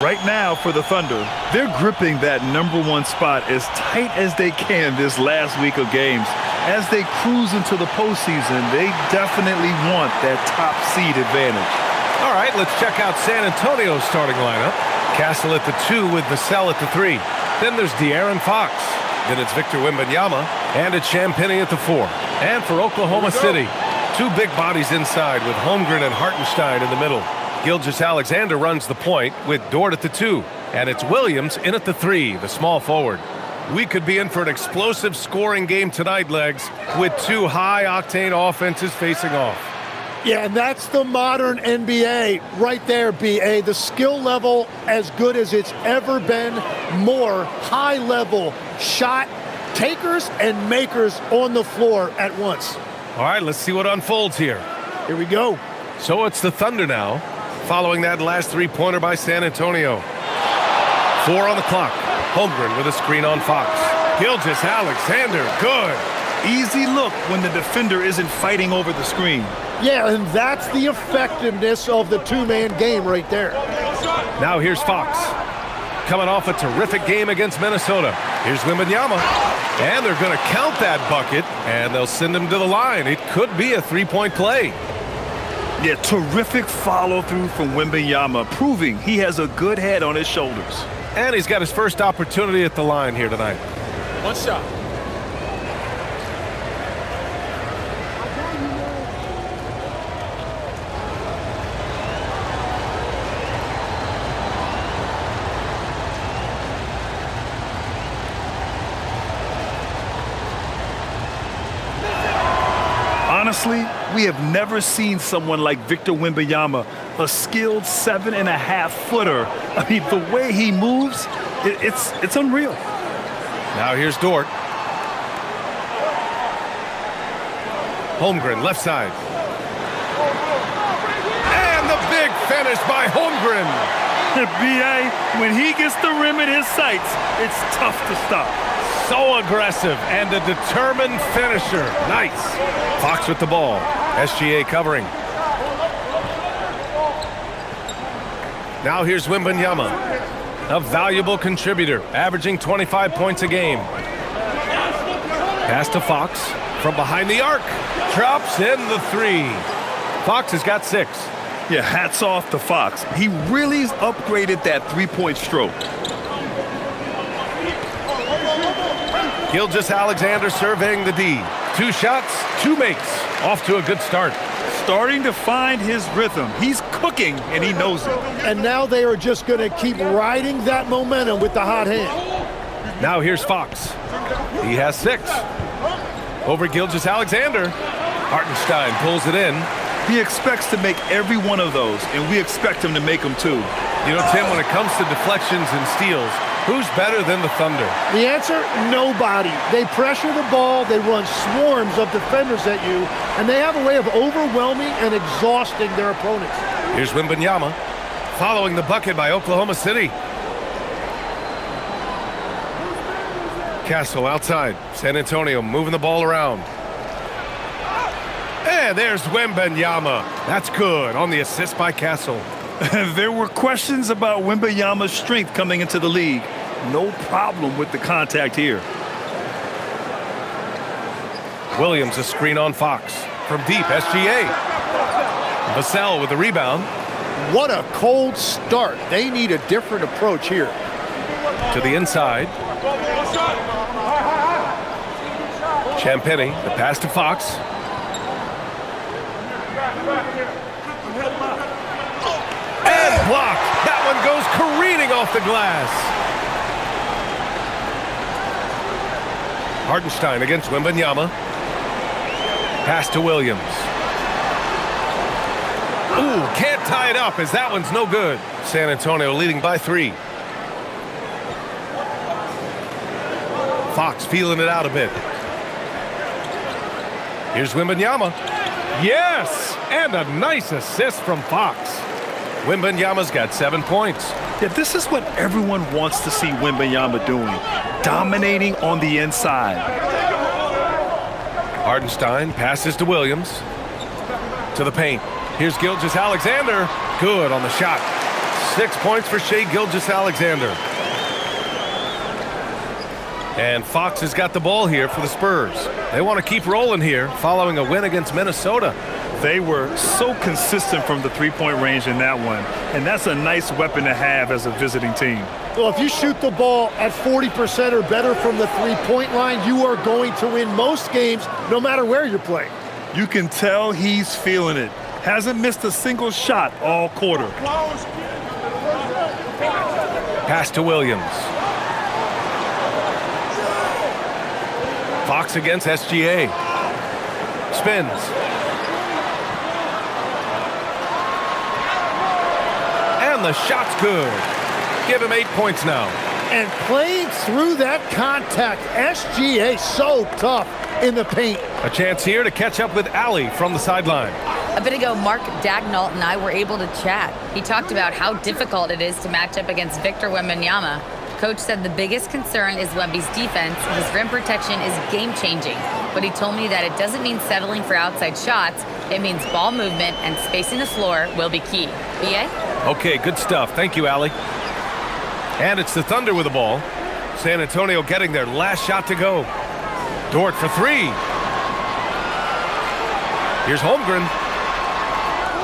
Right now for the Thunder, they're gripping that #1 spot as tight as they can this last week of games. As they cruise into the postseason, they definitely want that top seed advantage. All right, let's check out San Antonio's starting lineup. Castle at the 2 with Vassell at the 3. Then there's De'Aaron Fox. Then it's Victor Wembanyama. And it's Champagnie at the 4. And for Oklahoma City, 2 big bodies inside with Holmgren and Hartenstein in the middle. Gilgeous-Alexander runs the point with Dort at the 2. And it's Williams in at the 3, the small forward. We could be in for an explosive scoring game tonight, Legs, with 2 high-octane offenses facing off. Yeah, and that's the modern NBA right there, B.A. The skill level as good as it's ever been. More high-level shot takers and makers on the floor at once. All right, let's see what unfolds here. Here we go. So it's the Thunder now, following that last 3-pointer by San Antonio. 4 on the clock. Holmgren with a screen on Fox. Gilgeous-Alexander, good. Easy look when the defender isn't fighting over the screen. Yeah, and that's the effectiveness of the two-man game right there. Now here's Fox. Coming off a terrific game against Minnesota. Here's Wembanyama. And they're going to count that bucket, and they'll send him to the line. It could be a 3-point play. Yeah, terrific follow-through from Wembanyama, proving he has a good head on his shoulders. And he's got his first opportunity at the line here tonight. One shot. Honestly, we have never seen someone like Victor Wembanyama, a skilled 7.5-footer. I mean, the way he moves, it's unreal. Now here's Dort. Holmgren, left side. And the big finish by Holmgren. B.A., when he gets the rim in his sights, it's tough to stop. So aggressive and a determined finisher. Nice. Fox with the ball. SGA covering. Now here's Wembanyama. A valuable contributor, averaging 25 points a game. Pass to Fox from behind the arc. Drops in the 3. Fox has got 6. Yeah, hats off to Fox. He really's upgraded that three-point stroke. Gilgeous-Alexander surveying the D. 2 shots, 2 makes. Off to a good start. Starting to find his rhythm. He's cooking, and he knows it. And now they are just going to keep riding that momentum with the hot hand. Now here's Fox. He has 6. Over Gilgeous-Alexander. Hartenstein pulls it in. He expects to make every one of those, and we expect him to make them too. You know, Tim, when it comes to deflections and steals, who's better than the Thunder? The answer, nobody. They pressure the ball, they run swarms of defenders at you, and they have a way of overwhelming and exhausting their opponents. Here's Wembanyama, following the bucket by Oklahoma City. Castle outside. San Antonio moving the ball around. And there's Wembanyama. That's good on the assist by Castle. There were questions about Wembanyama's strength coming into the league. No problem with the contact here. Williams a screen on Fox. From deep, SGA. Vassell with the rebound. What a cold start. They need a different approach here. To the inside. Champagnie, the pass to Fox. And blocked. That one goes careening off the glass. Hartenstein against Wembanyama. Pass to Williams. Ooh, can't tie it up as that one's no good. San Antonio leading by 3. Fox feeling it out a bit. Here's Wembanyama. Yes! And a nice assist from Fox. Wembanyama's got 7 points. Yeah, this is what everyone wants to see Wembanyama doing. Dominating on the inside. Hartenstein passes to Williams. To the paint. Here's Gilgeous-Alexander. Good on the shot. 6 points for Shai Gilgeous-Alexander. And Fox has got the ball here for the Spurs. They want to keep rolling here following a win against Minnesota. They were so consistent from the three-point range in that one, and that's a nice weapon to have as a visiting team. Well, if you shoot the ball at 40% or better from the three-point line, you are going to win most games no matter where you're playing. You can tell he's feeling it. Hasn't missed a single shot all quarter. Pass to Williams. Fox against SGA. Spins. And the shot's good. Give him 8 points now. And playing through that contact, SGA so tough in the paint. A chance here to catch up with Allie from the sideline. A bit ago, Mark Dagnall and I were able to chat. He talked about how difficult it is to match up against Victor Wembanyama. Coach said the biggest concern is Wemby's defense. His rim protection is game-changing. But he told me that it doesn't mean settling for outside shots. It means ball movement and spacing the floor will be key. BA? Okay, good stuff. Thank you, Allie. And it's the Thunder with the ball. San Antonio getting their last shot to go. Dort for three. Here's Holmgren.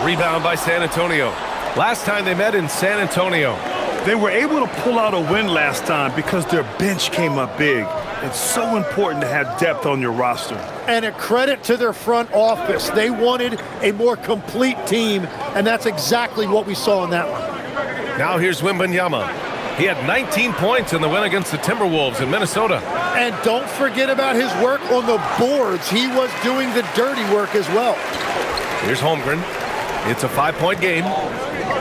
Rebound by San Antonio. Last time they met in San Antonio. They were able to pull out a win last time because their bench came up big. It's so important to have depth on your roster. And a credit to their front office. They wanted a more complete team, and that's exactly what we saw in that one. Now here's Wembanyama. He had 19 points in the win against the Timberwolves in Minnesota. And don't forget about his work on the boards. He was doing the dirty work as well. Here's Holmgren. It's a 5-point game.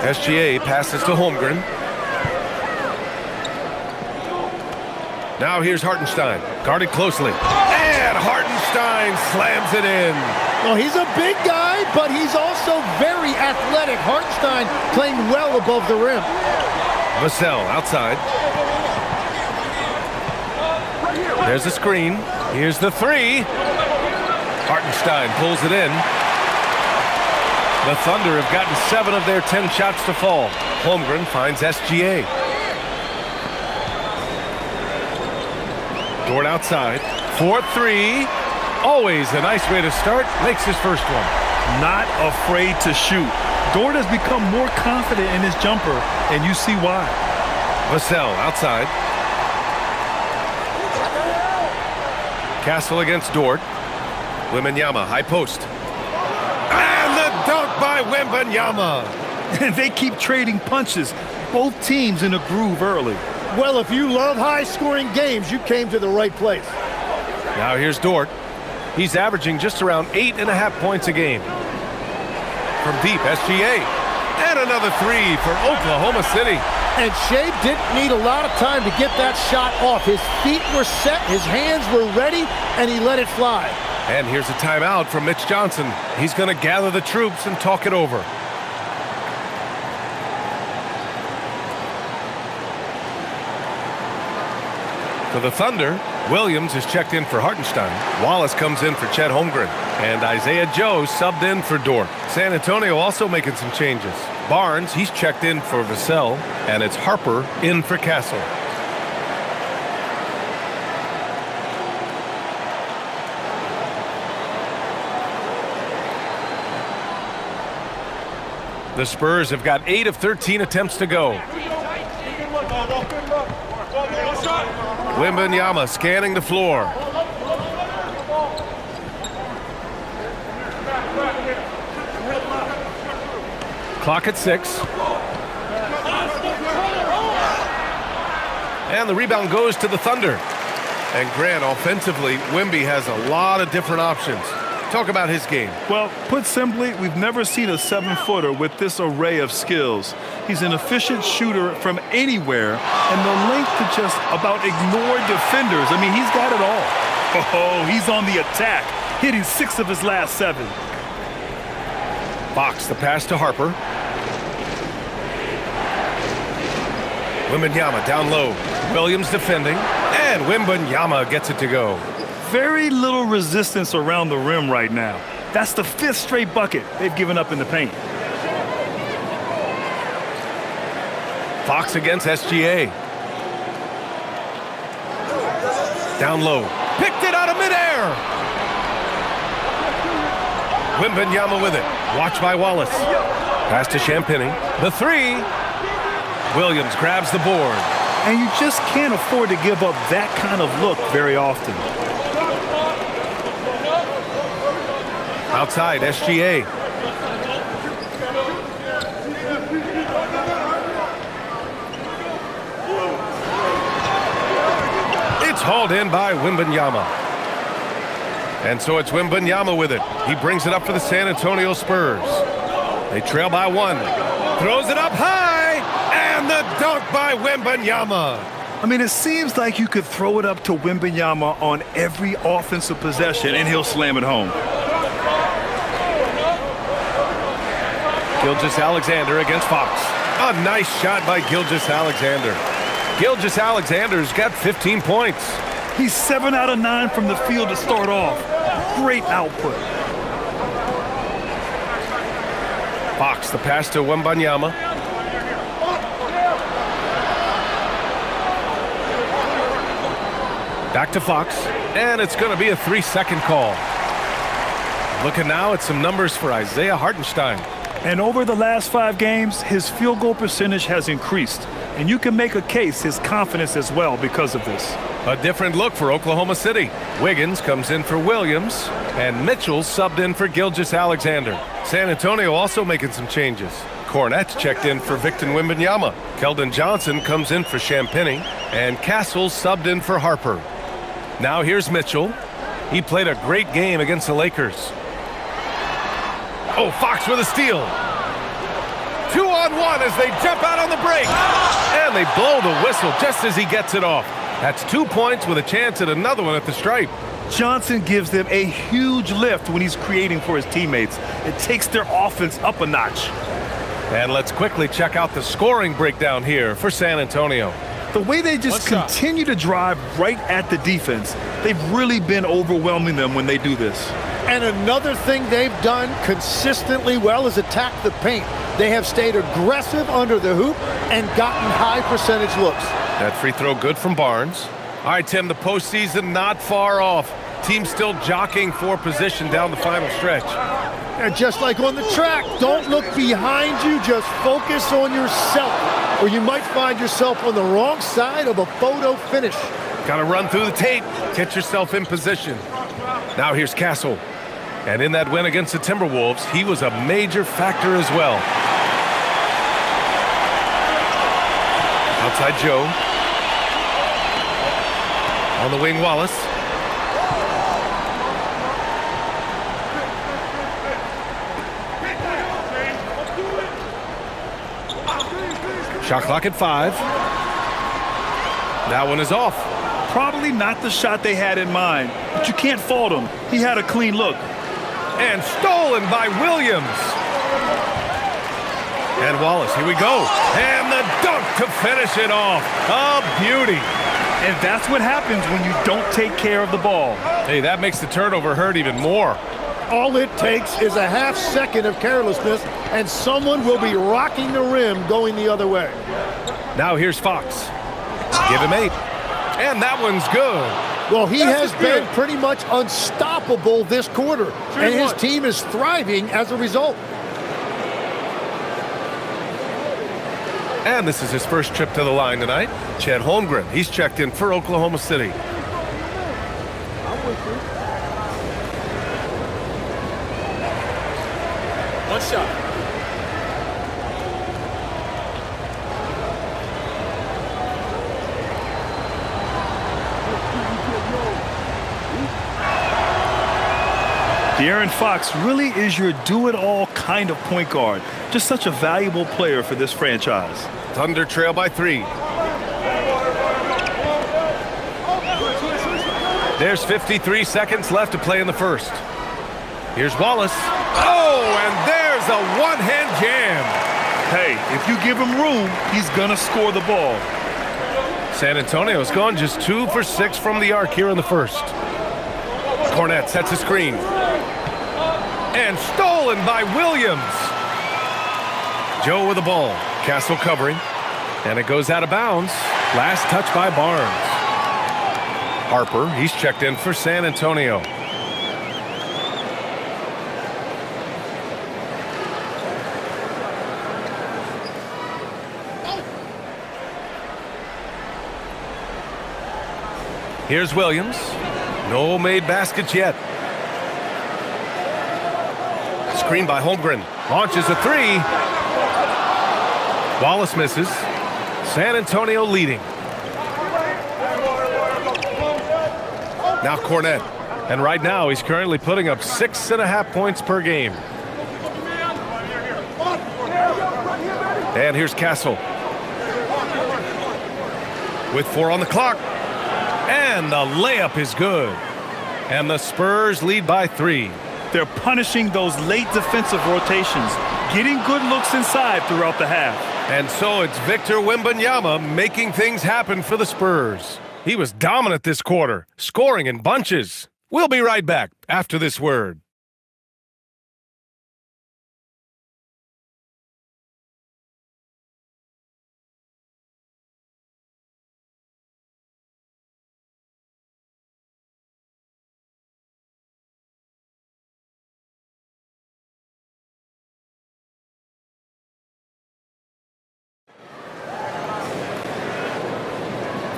SGA passes to Holmgren. Now here's Hartenstein, guarded closely. And Hartenstein slams it in. Well, he's a big guy, but he's also very athletic. Hartenstein playing well above the rim. Vassell outside. There's the screen. Here's the three. Hartenstein pulls it in. The Thunder have gotten 7 of their 10 shots to fall. Holmgren finds SGA. Dort outside. 4-3. Always a nice way to start. Makes his first one. Not afraid to shoot. Dort has become more confident in his jumper, and you see why. Vassell outside. Castle against Dort. Wembanyama, high post. And the dunk by Wembanyama. And they keep trading punches. Both teams in a groove early. Well, if you love high-scoring games, you came to the right place. Now here's Dort. He's averaging just around 8.5 points a game. From deep, SGA. And another three for Oklahoma City. And Shai didn't need a lot of time to get that shot off. His feet were set, his hands were ready, and he let it fly. And here's a timeout from Mitch Johnson. He's going to gather the troops and talk it over. For the Thunder, Williams is checked in for Hartenstein. Wallace comes in for Chet Holmgren. And Isaiah Joe subbed in for Dort. San Antonio also making some changes. Barnes, he's checked in for Vassell. And it's Harper in for Castle. The Spurs have got 8 of 13 attempts to go. Wembanyama scanning the floor. Clock at 6. And the rebound goes to the Thunder. And Grant, offensively, Wemby has a lot of different options. Talk about his game. Well, put simply, we've never seen a 7-footer with this array of skills. He's an efficient shooter from anywhere, and the length to just about ignore defenders. I mean, he's got it all. Oh, he's on the attack, hitting 6 of his last 7. Fox, the pass to Harper. Wembanyama down low. Williams defending, and Wembanyama gets it to go. Very little resistance around the rim right now. That's the 5th straight bucket they've given up in the paint. Fox against SGA. Down low. Picked it out of midair. Wembanyama with it. Watched by Wallace. Pass to Champagny. The three. Williams grabs the board. And you just can't afford to give up that kind of look very often. Outside, SGA. It's hauled in by Wembanyama. And so it's Wembanyama with it. He brings it up for the San Antonio Spurs. They trail by one. Throws it up high. And the dunk by Wembanyama. I mean, it seems like you could throw it up to Wembanyama on every offensive possession, and he'll slam it home. Gilgeous-Alexander against Fox. A nice shot by Gilgeous-Alexander. Gilgeous-Alexander's got 15 points. He's 7 out of 9 from the field to start off. Great output. Fox, the pass to Wembanyama. Back to Fox, and it's going to be a 3-second call. Looking now at some numbers for Isaiah Hartenstein. And over the last 5 games, his field goal percentage has increased. And you can make a case his confidence as well because of this. A different look for Oklahoma City. Wiggins comes in for Williams, and Mitchell subbed in for Gilgeous-Alexander. San Antonio also making some changes. Hornets checked in for Victor Wembanyama. Keldon Johnson comes in for Champagny, and Castle subbed in for Harper. Now here's Mitchell. He played a great game against the Lakers. Oh, Fox with a steal. 2-on-1 as they jump out on the break. And they blow the whistle just as he gets it off. That's 2 points with a chance at another one at the stripe. Johnson gives them a huge lift when he's creating for his teammates. It takes their offense up a notch. And let's quickly check out the scoring breakdown here for San Antonio. The way they just continue to drive right at the defense, they've really been overwhelming them when they do this. And another thing they've done consistently well is attack the paint. They have stayed aggressive under the hoop and gotten high percentage looks. That free throw good from Barnes. All right, Tim, the postseason not far off. Team still jockeying for position down the final stretch. And just like on the track, don't look behind you, just focus on yourself, or you might find yourself on the wrong side of a photo finish. Got to run through the tape, get yourself in position. Now here's Castle. And in that win against the Timberwolves, he was a major factor as well. Outside Joe. On the wing, Wallace. Shot clock at 5. That one is off. Probably not the shot they had in mind, but you can't fault him. He had a clean look. And stolen by Williams. And Wallace, here we go. And the dunk to finish it off. A beauty. And that's what happens when you don't take care of the ball. Hey, that makes the turnover hurt even more. All it takes is a half second of carelessness, and someone will be rocking the rim going the other way. Now here's Fox. Give him 8. And that one's good. Well, he has been pretty much unstoppable this quarter, and his team is thriving as a result. And this is his first trip to the line tonight. Chet Holmgren, he's checked in for Oklahoma City. One shot. De'Aaron Fox really is your do-it-all kind of point guard. Just such a valuable player for this franchise. Thunder trail by 3. There's 53 seconds left to play in the first. Here's Wallace. Oh, and there's a one-hand jam. Hey, if you give him room, he's gonna score the ball. San Antonio's gone just 2 for 6 from the arc here in the first. Cornette sets a screen. And stolen by Williams. Joe with the ball. Castle covering. And it goes out of bounds. Last touch by Barnes. Harper, he's checked in for San Antonio. Here's Williams. No made baskets yet. Screen by Holmgren. Launches a three. Wallace misses. San Antonio leading. Now Cornette. And right now he's currently putting up 6.5 points per game. And here's Castle. With 4 on the clock. And the layup is good. And the Spurs lead by 3. They're punishing those late defensive rotations, getting good looks inside throughout the half. And so it's Victor Wembanyama making things happen for the Spurs. He was dominant this quarter, scoring in bunches. We'll be right back after this word.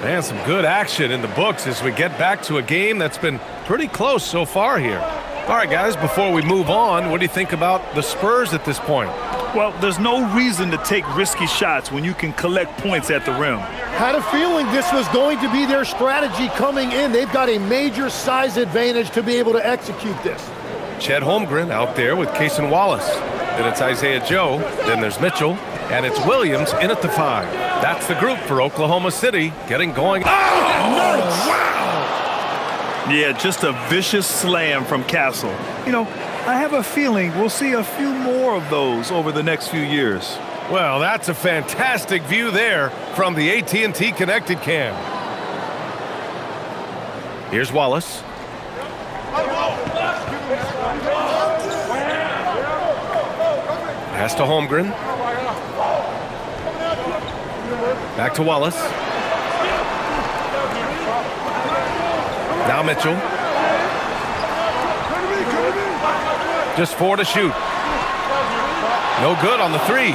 And some good action in the books as we get back to a game that's been pretty close so far here. All right, guys, before we move on, what do you think about the Spurs at this point? Well, there's no reason to take risky shots when you can collect points at the rim. Had a feeling this was going to be their strategy coming in. They've got a major size advantage to be able to execute this. Chet Holmgren out there with Cason Wallace. Then it's Isaiah Joe. Then there's Mitchell. And it's Williams in at the 5. That's the group for Oklahoma City getting going. Oh, nice. Wow! Yeah, just a vicious slam from Castle. You know, I have a feeling we'll see a few more of those over the next few years. Well, that's a fantastic view there from the AT&T Connected Cam. Here's Wallace. Pass to Holmgren. Back to Wallace. Now Mitchell. Just 4 to shoot. No good on the 3.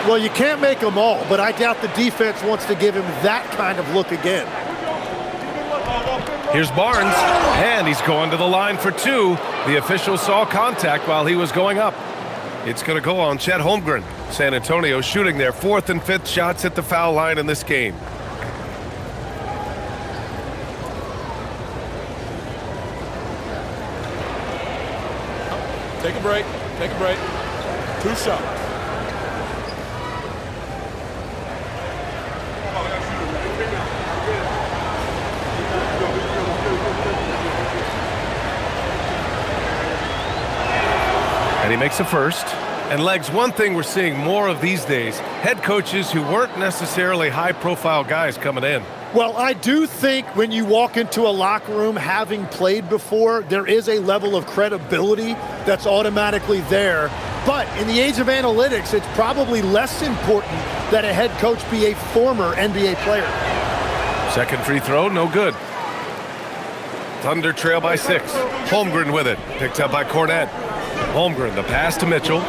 Well, you can't make them all, but I doubt the defense wants to give him that kind of look again. Here's Barnes, and he's going to the line for 2. The official saw contact while he was going up. It's going to go on Chet Holmgren. San Antonio shooting their 4th and 5th shots at the foul line in this game. Take a break. Take a break. 2 shots. And he makes a first. And Legs, one thing we're seeing more of these days, head coaches who weren't necessarily high-profile guys coming in. Well, I do think when you walk into a locker room having played before, there is a level of credibility that's automatically there. But in the age of analytics, it's probably less important that a head coach be a former NBA player. Second free throw, no good. Thunder trail by 6. Holmgren with it. Picked up by Cornette. Holmgren, the pass to Mitchell.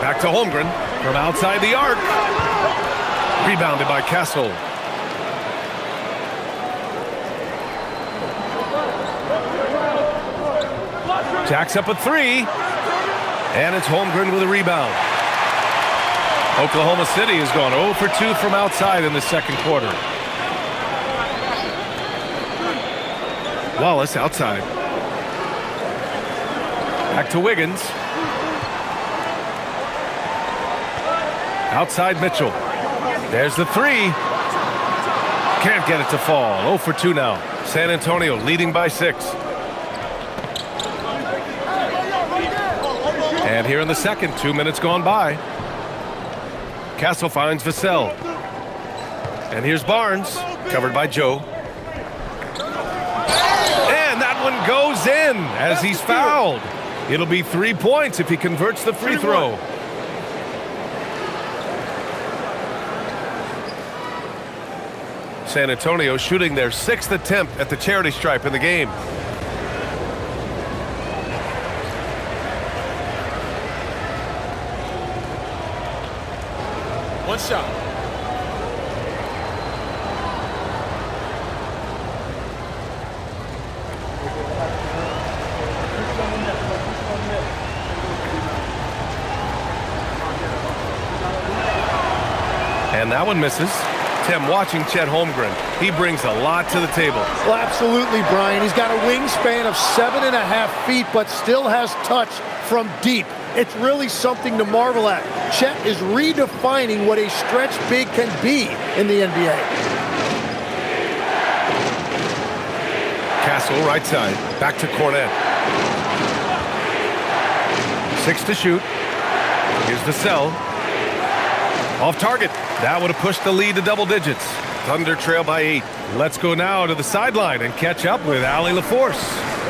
Back to Holmgren from outside the arc. Rebounded by Castle. Jacks up a 3. And it's Holmgren with a rebound. Oklahoma City has gone 0 for 2 from outside in the second quarter. Wallace outside. Back to Wiggins. Outside Mitchell. There's the 3. Can't get it to fall. 0 for 2 now. San Antonio leading by 6. And here in the second, 2 minutes gone by. Castle finds Vassell. And here's Barnes, covered by Joe. And that one goes in as he's fouled. It'll be 3 points if he converts the free throw. San Antonio shooting their 6th attempt at the charity stripe in the game. One shot. And that one misses. Tim, watching Chet Holmgren, he brings a lot to the table. Well, absolutely, Brian. He's got a wingspan of 7.5 feet, but still has touch from deep. It's really something to marvel at. Chet is redefining what a stretch big can be in the NBA. Castle, right side. Back to Cornet. 6 to shoot. Here's Vassell. Off target. That would have pushed the lead to double digits. Thunder trail by 8. Let's go now to the sideline and catch up with Allie LaForce.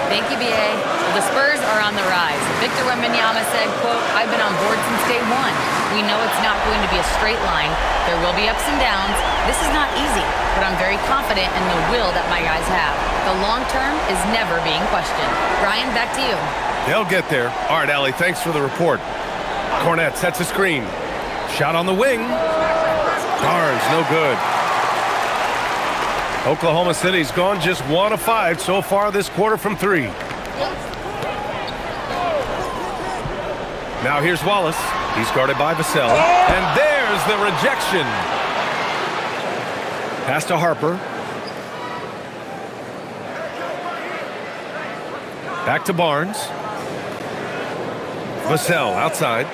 Thank you, B.A. The Spurs are on the rise. Victor Wembanyama said, quote, "I've been on board since day one. We know it's not going to be a straight line. There will be ups and downs. This is not easy, but I'm very confident in the will that my guys have. The long term is never being questioned." Brian, back to you. They'll get there. All right, Allie, thanks for the report. Cornet sets a screen. Shot on the wing. Barnes, no good. Oklahoma City's gone just 1 of 5 so far this quarter from 3. Now here's Wallace. He's guarded by Vassell. And there's the rejection. Pass to Harper. Back to Barnes. Vassell outside.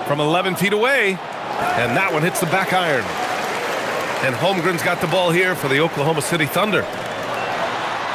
From 11 feet away. And that one hits the back iron. And Holmgren's got the ball here for the Oklahoma City Thunder.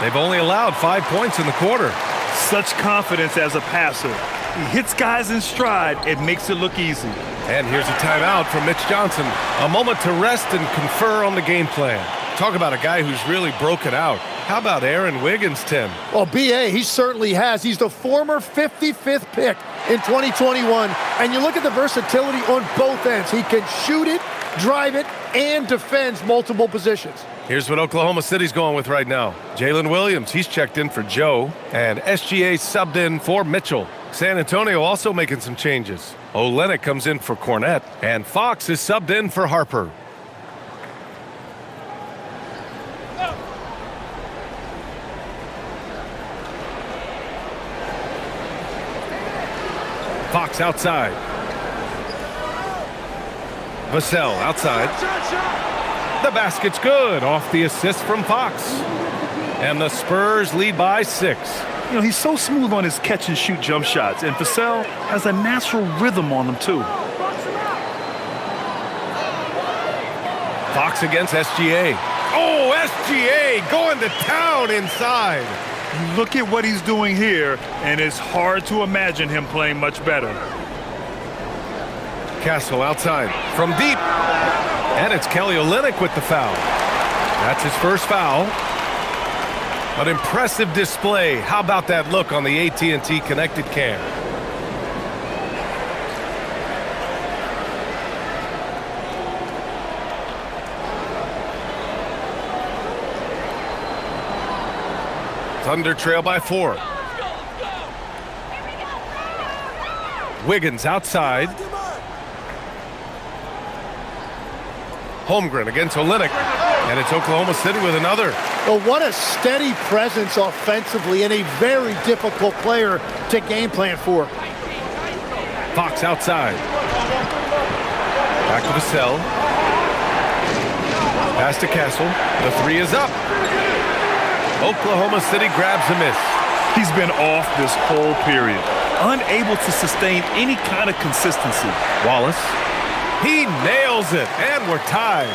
They've only allowed 5 points in the quarter. Such confidence as a passer. He hits guys in stride. It makes it look easy. And here's a timeout from Mitch Johnson. A moment to rest and confer on the game plan. Talk about a guy who's really broken out. How about Aaron Wiggins, Tim? Well, B.A., he certainly has. He's the former 55th pick in 2021. And you look at the versatility on both ends. He can shoot it, drive it, and defends multiple positions. Here's what Oklahoma City's going with right now. Jalen Williams, he's checked in for Joe. And SGA subbed in for Mitchell. San Antonio also making some changes. Olynyk comes in for Cornet. And Fox is subbed in for Harper. Fox outside. Vassell outside. The basket's good off the assist from Fox. And the Spurs lead by 6. You know, he's so smooth on his catch and shoot jump shots, and Vassell has a natural rhythm on him too. Fox against SGA. Oh, SGA going to town inside. Look at what he's doing here, and it's hard to imagine him playing much better. Castle outside from deep. And it's Kelly Olynyk with the foul. That's his first foul. An impressive display. How about that look on the AT&T connected cam? Thunder trail by 4. Wiggins outside. Holmgren against Olynyk. And it's Oklahoma City with another. Well, what a steady presence offensively and a very difficult player to game plan for. Fox outside. Back to Vassell. Pass to Castle. The 3 is up. Oklahoma City grabs a miss. He's been off this whole period, unable to sustain any kind of consistency. Wallace. He nails it, and we're tied.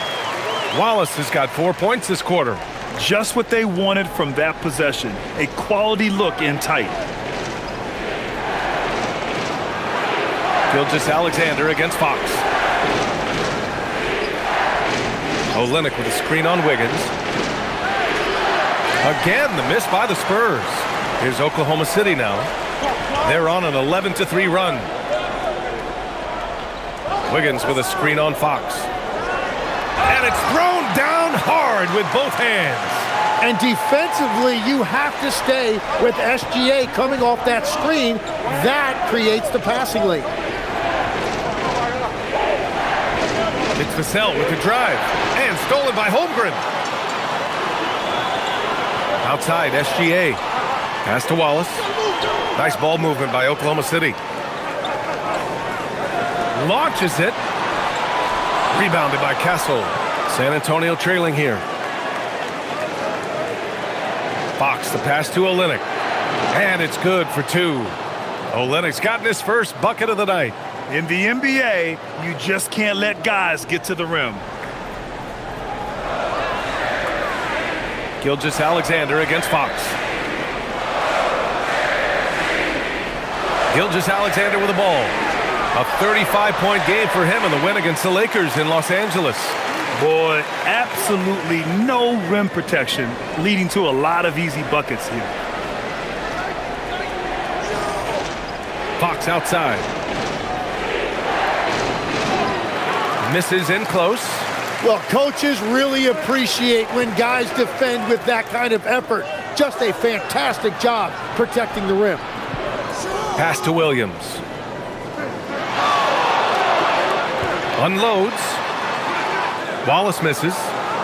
Wallace has got 4 points this quarter. Just what they wanted from that possession, a quality look in tight. Gilgeous-Alexander against Fox. Olynyk with a screen on Wiggins. Again, the miss by the Spurs. Here's Oklahoma City now. They're on an 11-3 run. Wiggins with a screen on Fox. And it's thrown down hard with both hands. And defensively, you have to stay with SGA coming off that screen. That creates the passing lane. It's Vassell with the drive. And stolen by Holmgren. Outside, SGA. Pass to Wallace. Nice ball movement by Oklahoma City. Launches it. Rebounded by Castle. San Antonio trailing here. Fox, the pass to Olynyk. And it's good for two. Olynyk's gotten his first bucket of the night. In the NBA, you just can't let guys get to the rim. Gilgeous-Alexander against Fox. Gilgeous-Alexander with the ball. A 35-point game for him in the win against the Lakers in Los Angeles. Boy, absolutely no rim protection, leading to a lot of easy buckets here. Fox outside. Misses in close. Well, coaches really appreciate when guys defend with that kind of effort. Just a fantastic job protecting the rim. Pass to Williams. Unloads. Wallace misses.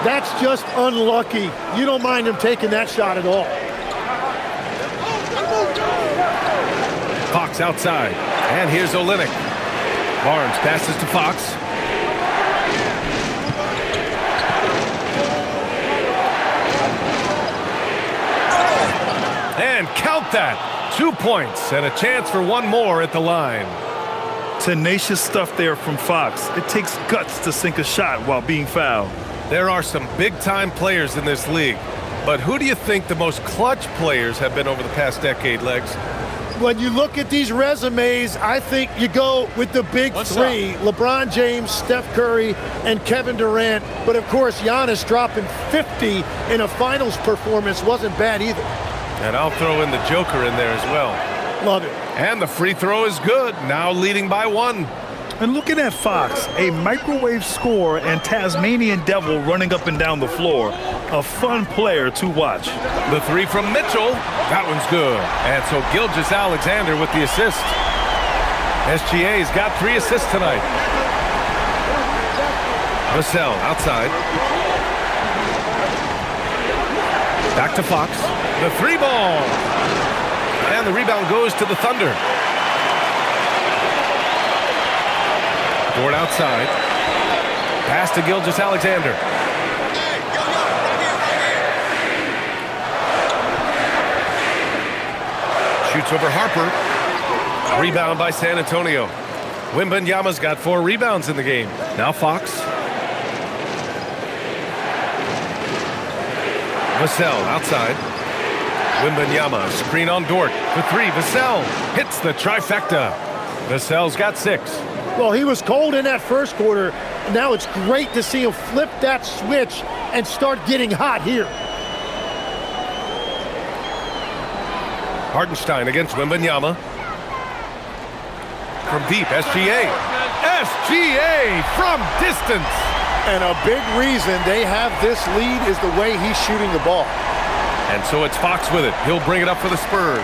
That's just unlucky. You don't mind him taking that shot at all. Fox outside. And here's Olynyk. Barnes passes to Fox. And count that. 2 points and a chance for one more at the line. Tenacious stuff there from Fox. It takes guts to sink a shot while being fouled. There are some big-time players in this league. But who do you think the most clutch players have been over the past decade, Legs? When you look at these resumes, I think you go with the big three. LeBron James, Steph Curry, and Kevin Durant. But, of course, Giannis dropping 50 in a finals performance wasn't bad either. And I'll throw in the Joker in there as well. Love it. And the free throw is good, now leading by one. And looking at Fox, a microwave scorer and Tasmanian devil running up and down the floor. A fun player to watch. The three from Mitchell, that one's good. And so Gilgeous-Alexander with the assist. SGA's got 3 assists tonight. Vassell outside. Back to Fox. The 3-ball. And the rebound goes to the Thunder. Board outside. Pass to Gilgeous-Alexander. Shoots over Harper. Rebound by San Antonio. Wembanyama's got 4 rebounds in the game. Now Fox. Vassell outside. Wembanyama, screen on Dort for 3. Vassell hits the trifecta. Vassell's got 6. Well, he was cold in that first quarter. Now it's great to see him flip that switch and start getting hot here. Hartenstein against Wembanyama. From deep, SGA. SGA from distance. And a big reason they have this lead is the way he's shooting the ball. And so it's Fox with it. He'll bring it up for the Spurs.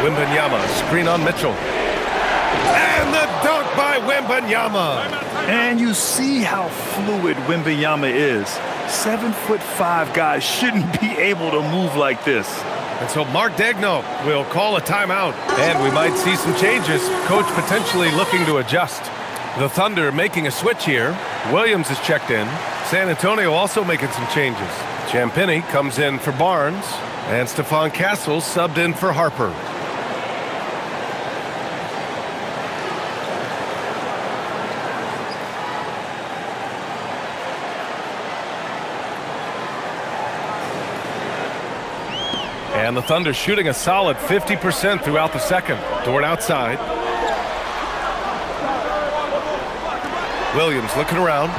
Wembanyama, screen on Mitchell. And the dunk by Wembanyama. And you see how fluid Wembanyama is. 7'5" guys shouldn't be able to move like this. And so Mark Daigneault will call a timeout. And we might see some changes. Coach potentially looking to adjust. The Thunder making a switch here. Williams is checked in. San Antonio also making some changes. Champagnie comes in for Barnes. And Stephon Castle subbed in for Harper. And the Thunder shooting a solid 50% throughout the second. Dort outside. Williams looking around.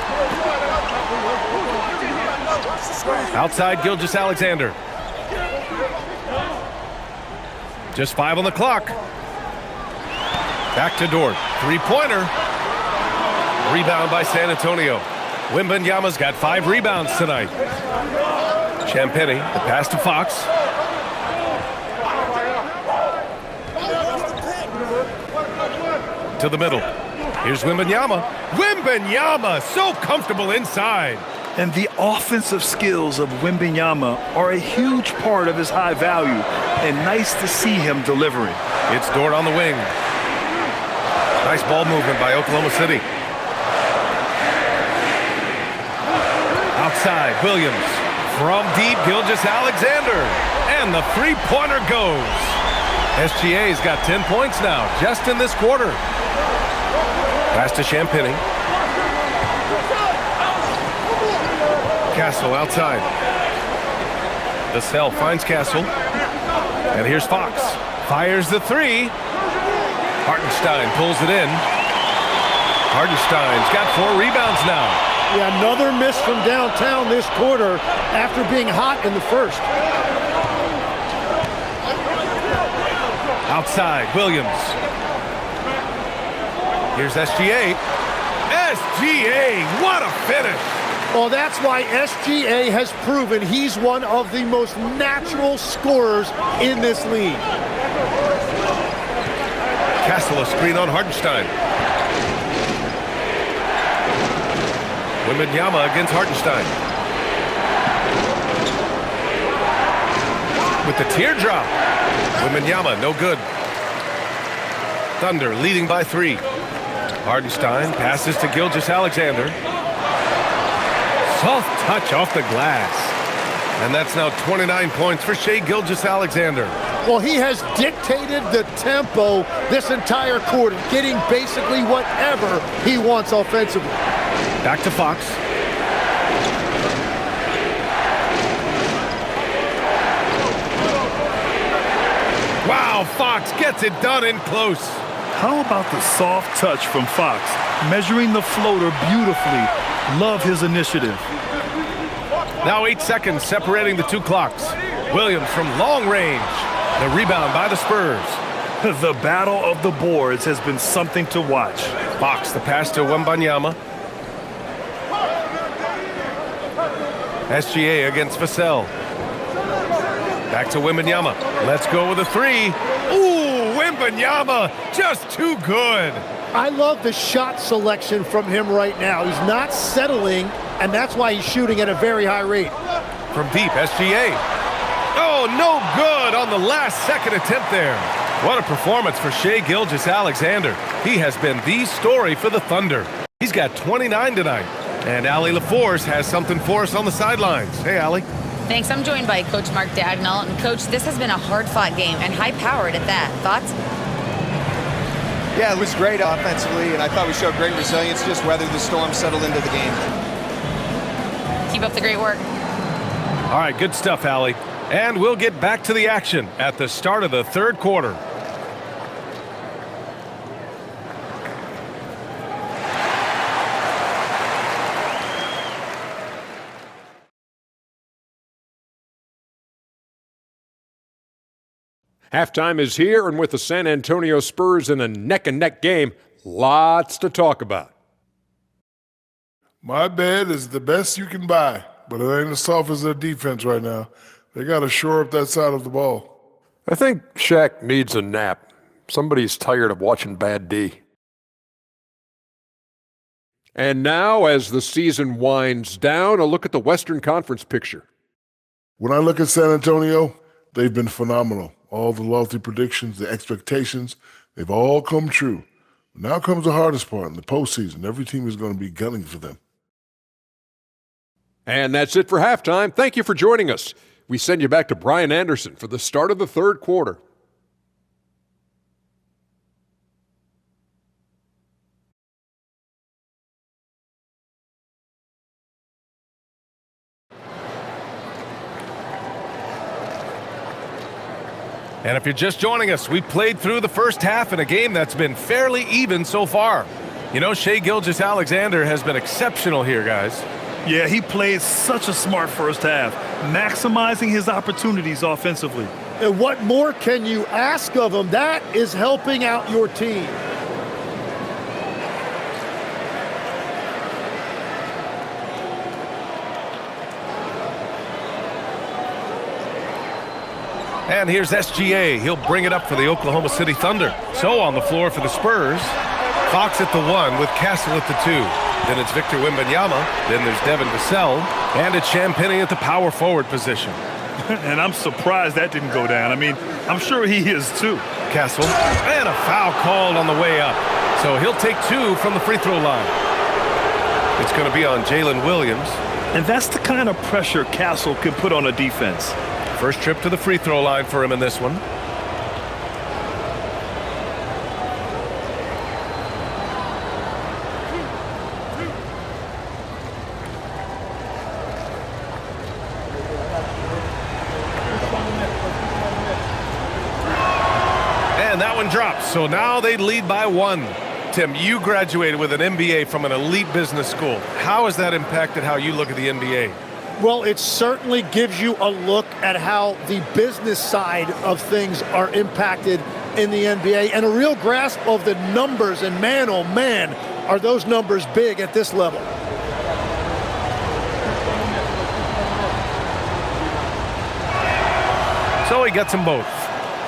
Outside Gilgeous-Alexander. Just 5 on the clock. Back to Dort. 3-pointer. Rebound by San Antonio. Wembanyama's got 5 rebounds tonight. Champagnie, the pass to Fox. To the middle. Here's Wembanyama. Wembanyama, so comfortable inside. And the offensive skills of Wembanyama are a huge part of his high value, and nice to see him delivering. It's Dort on the wing. Nice ball movement by Oklahoma City. Outside, Williams. From deep, Gilgeous-Alexander. And the three-pointer goes. SGA's got 10 points now, just in this quarter. Pass to Champagnie. Castle outside. Vassell finds Castle. And here's Fox. Fires the three. Hartenstein pulls it in. Hartenstein's got 4 rebounds now. Yeah, another miss from downtown this quarter after being hot in the first. Outside, Williams. Here's SGA. SGA, what a finish. Well, that's why SGA has proven he's one of the most natural scorers in this league. Castle a screen on Hartenstein. Wembanyama against Hartenstein. With the teardrop. Wembanyama, no good. Thunder leading by 3. Hartenstein passes to Gilgeous-Alexander. Soft touch off the glass. And that's now 29 points for Shai Gilgeous-Alexander. Well, he has dictated the tempo this entire quarter, getting basically whatever he wants offensively. Back to Fox. Wow, Fox gets it done in close. How about the soft touch from Fox, measuring the floater beautifully? Love his initiative. Now 8 seconds separating the 2 clocks. Williams from long range. The rebound by the Spurs. The battle of the boards has been something to watch. Fox, the pass to Wembanyama. SGA against Vassell. Back to Wembanyama. Let's go with a 3. Ooh, Wembanyama, just too good. I love the shot selection from him right now. He's not settling, and that's why he's shooting at a very high rate. From deep, SGA. Oh, no good on the last second attempt there. What a performance for Shai Gilgeous-Alexander. He has been the story for the Thunder. He's got 29 tonight. And Allie LaForce has something for us on the sidelines. Hey, Allie. Thanks. I'm joined by Coach Mark Daigneault. And, Coach, this has been a hard-fought game and high-powered at that. Thoughts? Yeah, it was great offensively, and I thought we showed great resilience, just weathered the storm, settled into the game. Keep up the great work. All right, good stuff, Allie. And we'll get back to the action at the start of the 3rd quarter. Halftime is here, and with the San Antonio Spurs in a neck-and-neck game, lots to talk about. My bed is the best you can buy, but it ain't as soft as their defense right now. They got to shore up that side of the ball. I think Shaq needs a nap. Somebody's tired of watching bad D. And now, as the season winds down, a look at the Western Conference picture. When I look at San Antonio, they've been phenomenal. All the lofty predictions, the expectations, they've all come true. Now comes the hardest part in the postseason. Every team is going to be gunning for them. And that's it for halftime. Thank you for joining us. We send you back to Brian Anderson for the start of the 3rd quarter. And if you're just joining us, we played through the first half in a game that's been fairly even so far. You know, Shai Gilgeous-Alexander has been exceptional here, guys. Yeah, he played such a smart first half, maximizing his opportunities offensively. And what more can you ask of him? That is helping out your team. And here's SGA. He'll bring it up for the Oklahoma City Thunder. So on the floor for the Spurs, Fox at the 1 with Castle at the 2. Then it's Victor Wembanyama. Then there's Devin Vassell. And it's Champagnie at the power forward position. And I'm surprised that didn't go down. I mean, I'm sure he is too. Castle. And a foul called on the way up. So he'll take 2 from the free throw line. It's going to be on Jalen Williams. And that's the kind of pressure Castle can put on a defense. First trip to the free throw line for him in this one. And that one drops. So now they lead by 1. Tim, you graduated with an MBA from an elite business school. How has that impacted how you look at the NBA? Well, it certainly gives you a look at how the business side of things are impacted in the NBA and a real grasp of the numbers. And man, oh man, are those numbers big at this level. So he gets them both.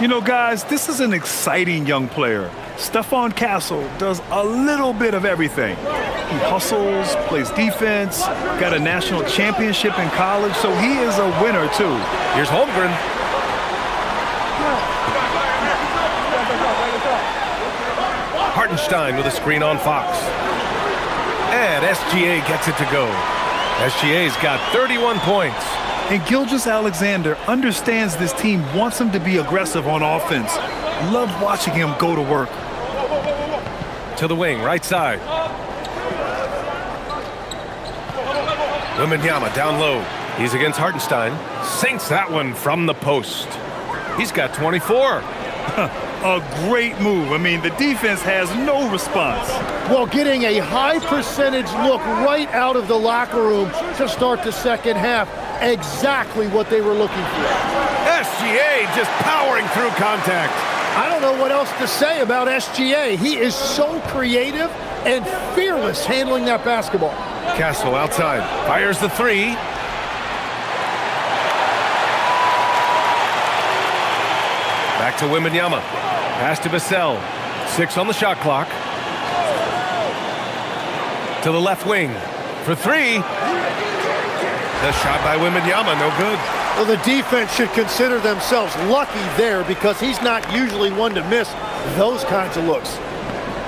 You know, guys, this is an exciting young player. Stephon Castle does a little bit of everything. He hustles, plays defense, got a national championship in college, so he is a winner, too. Here's Holmgren. Hartenstein with a screen on Fox. And SGA gets it to go. SGA's got 31 points. And Gilgeous-Alexander understands this team wants him to be aggressive on offense. Love watching him go to work. To the wing, right side. Wembanyama down low. He's against Hartenstein. Sinks that one from the post. He's got 24. A great move. I mean, the defense has no response. Well, getting a high percentage look right out of the locker room to start the second half. Exactly what they were looking for. SGA just powering through contact. I don't know what else to say about SGA. He is so creative and fearless handling that basketball. Castle outside. Fires the 3. Back to Wembanyama. Pass to Vassell. 6 on the shot clock. To the left wing. For 3. The shot by Wembanyama, no good. Well, the defense should consider themselves lucky there because he's not usually one to miss those kinds of looks.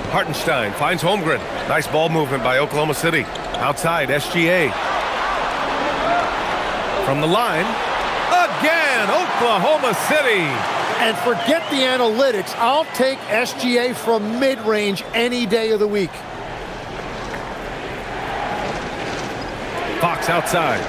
Hartenstein finds Holmgren. Nice ball movement by Oklahoma City. Outside, SGA. From the line. Again, Oklahoma City. And forget the analytics. I'll take SGA from mid-range any day of the week. Fox outside.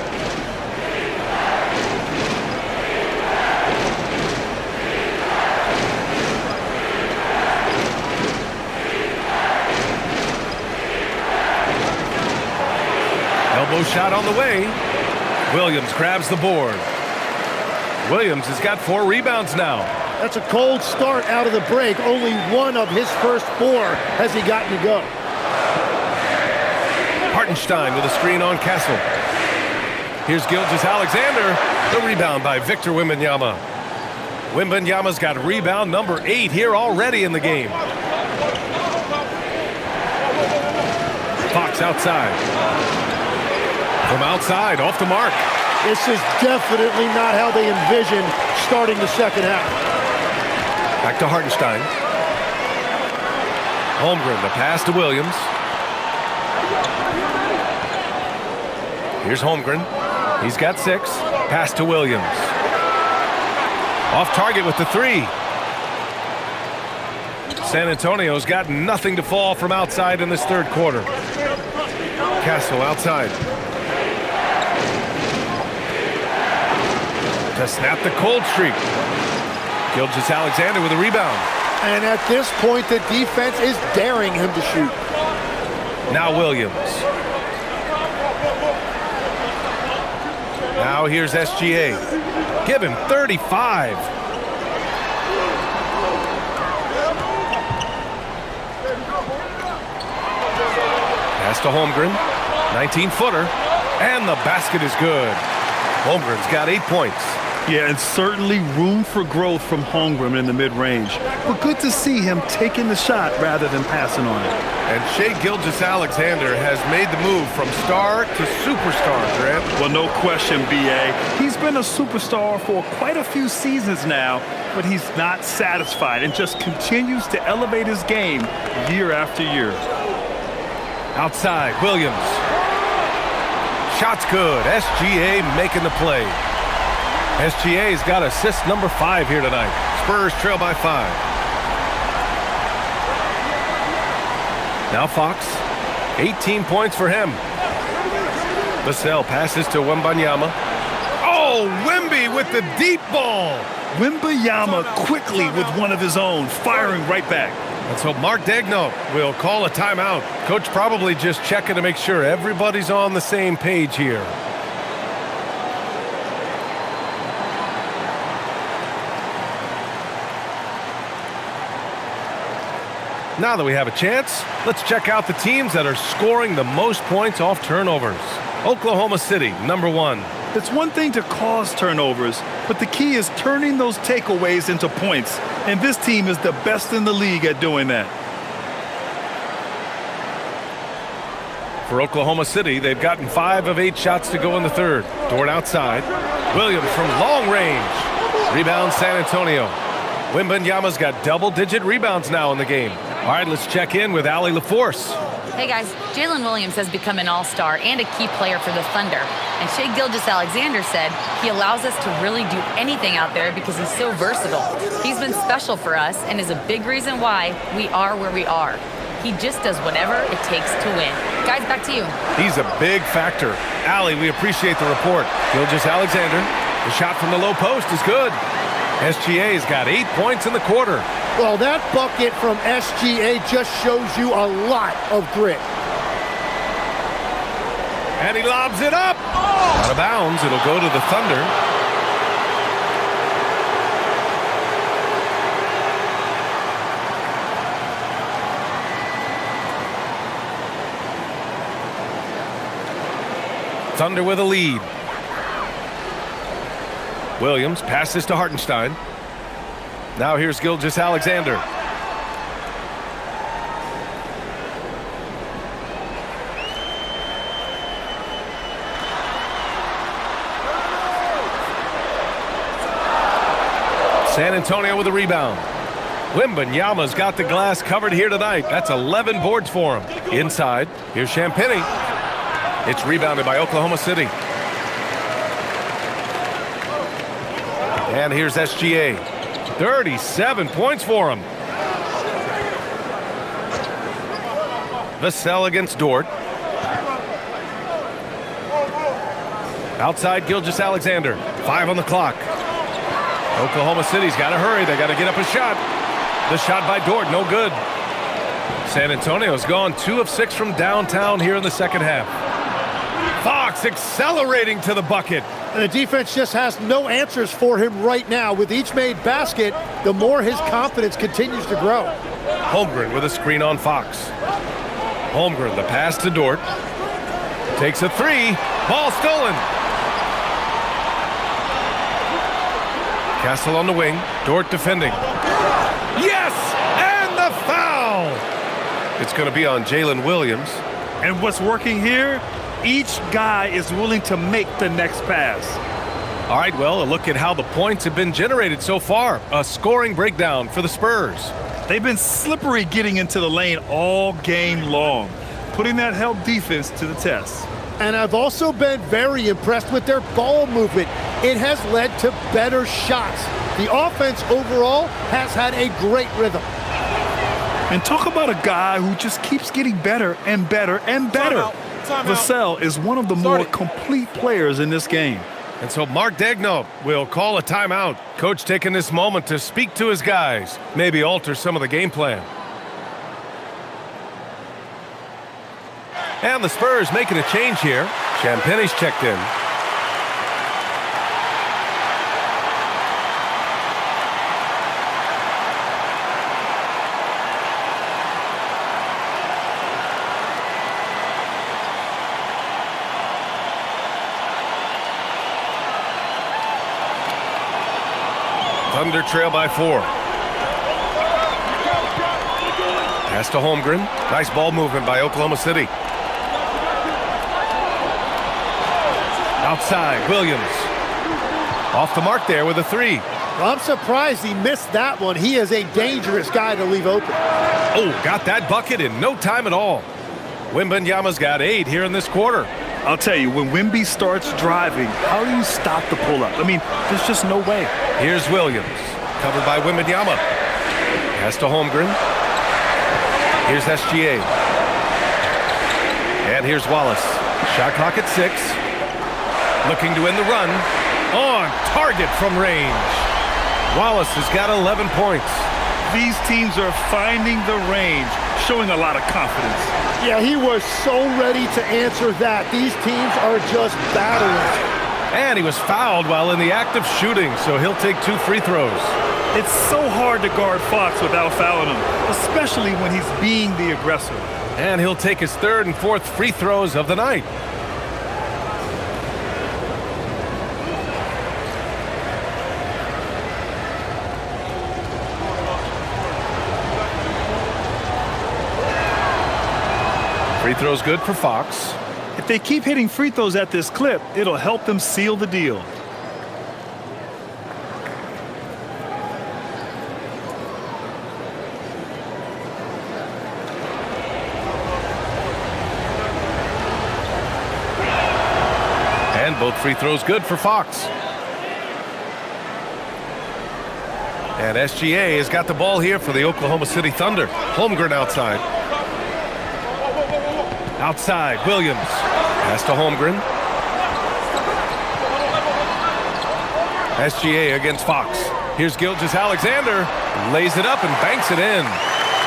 Elbow shot on the way. Williams grabs the board. Williams has got 4 rebounds now. That's a cold start out of the break. Only one of his first 4 has he gotten to go. Hartenstein with a screen on Castle. Here's Gilgeous-Alexander. The rebound by Victor Wembanyama. Wembanyama's got rebound number 8 here already in the game. Fox outside. From outside, off the mark. This is definitely not how they envisioned starting the second half. Back to Hartenstein. Holmgren, the pass to Williams. Here's Holmgren. He's got 6. Pass to Williams. Off target with the 3. San Antonio's got nothing to fall from outside in this third quarter. Castle outside. To snap the cold streak. Gilgeous-Alexander with a rebound. And at this point, the defense is daring him to shoot. Now Williams. Now here's SGA. Give him 35. Pass to Holmgren. 19-footer. And the basket is good. Holmgren's got 8 points. Yeah, and certainly room for growth from Holmgren in the mid-range. But good to see him taking the shot rather than passing on it. And Shai Gilgeous-Alexander has made the move from star to superstar, Grant. Well, no question, B.A. He's been a superstar for quite a few seasons now, but he's not satisfied and just continues to elevate his game year after year. Outside, Williams. Shot's good. SGA making the play. SGA's got assist number 5 here tonight. Spurs trail by 5. Now Fox, 18 points for him. Vassell passes to Wembanyama. Oh, Wemby with the deep ball. Wembanyama quickly with one of his own, firing right back. And so Mark Daigneault will call a timeout. Coach probably just checking to make sure everybody's on the same page here. Now that we have a chance, let's check out the teams that are scoring the most points off turnovers. Oklahoma City, number 1. It's one thing to cause turnovers, but the key is turning those takeaways into points. And this team is the best in the league at doing that. For Oklahoma City, they've gotten 5 of 8 shots to go in the third. Dort outside. Williams from long range. Rebound San Antonio. Wembanyama's got double-digit rebounds now in the game. All right, let's check in with Allie LaForce. Hey guys, Jalen Williams has become an all-star and a key player for the Thunder. And Shai Gilgeous-Alexander said he allows us to really do anything out there because he's so versatile. He's been special for us and is a big reason why we are where we are. He just does whatever it takes to win. Guys, back to you. He's a big factor. Allie, we appreciate the report. Gilgeous-Alexander, the shot from the low post is good. SGA's got 8 points in the quarter. Well, that bucket from SGA just shows you a lot of grit. And he lobs it up. Out of bounds. It'll go to the Thunder. Thunder with a lead. Williams passes to Hartenstein. Now here's Gilgeous-Alexander. San Antonio with a rebound. Wembanyama's got the glass covered here tonight. That's 11 boards for him. Inside, here's Champagnie. It's rebounded by Oklahoma City. And here's SGA. 37 points for him. Vassell against Dort. Outside Gilgeous-Alexander. 5 on the clock. Oklahoma City's got to hurry. They got to get up a shot. The shot by Dort, no good. San Antonio's gone 2 of 6 from downtown here in the second half. Fox accelerating to the bucket. And the defense just has no answers for him right now. With each made basket, the more his confidence continues to grow. Holmgren with a screen on Fox. Holmgren, the pass to Dort. Takes a 3. Ball stolen. Castle on the wing. Dort defending. Yes! And the foul! It's going to be on Jalen Williams. And what's working here? Each guy is willing to make the next pass. All right, well, a look at how the points have been generated so far. A scoring breakdown for the Spurs. They've been slippery getting into the lane all game long, putting that help defense to the test. And I've also been very impressed with their ball movement. It has led to better shots. The offense overall has had a great rhythm. And talk about a guy who just keeps getting better and better and better. Vassell is one of the more complete players in this game. And so Mark Daigneault will call a timeout. Coach taking this moment to speak to his guys, maybe alter some of the game plan. And the Spurs making a change here. Champagnie's checked in. Thunder trail by 4. Pass to Holmgren. Nice ball movement by Oklahoma City. Outside, Williams. Off the mark there with a 3. I'm surprised he missed that one. He is a dangerous guy to leave open. Oh, got that bucket in no time at all. Wembanyama's got 8 here in this quarter. I'll tell you, when Wemby starts driving, how do you stop the pull-up? I mean, there's just no way. Here's Williams, covered by Wembanyama. Pass to Holmgren. Here's SGA. And here's Wallace. Shot clock at 6. Looking to win the run. On target from range. Wallace has got 11 points. These teams are finding the range, showing a lot of confidence. Yeah, he was so ready to answer that. These teams are just battling. And he was fouled while in the act of shooting, so he'll take 2 free throws. It's so hard to guard Fox without fouling him, especially when he's being the aggressor. And he'll take his 3rd and 4th free throws of the night. Free throw's good for Fox. If they keep hitting free throws at this clip, it'll help them seal the deal. And both free throws good for Fox. And SGA has got the ball here for the Oklahoma City Thunder. Holmgren outside. Outside, Williams. Pass to Holmgren. SGA against Fox. Here's Gilgeous-Alexander. Lays it up and banks it in.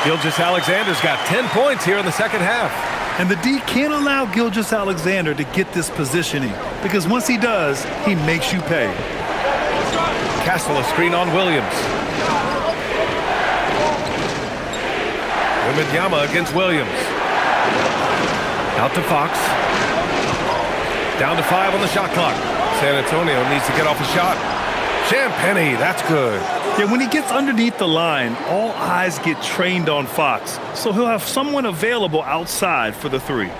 Gilgeous-Alexander's got 10 points here in the second half. And the D can't allow Gilgeous-Alexander to get this positioning, because once he does, he makes you pay. Castle a screen on Williams. Wembanyama against Williams. Out to Fox. Down to 5 on the shot clock. San Antonio needs to get off a shot. Champagnie, that's good. Yeah, when he gets underneath the line, all eyes get trained on Fox, so he'll have someone available outside for the 3.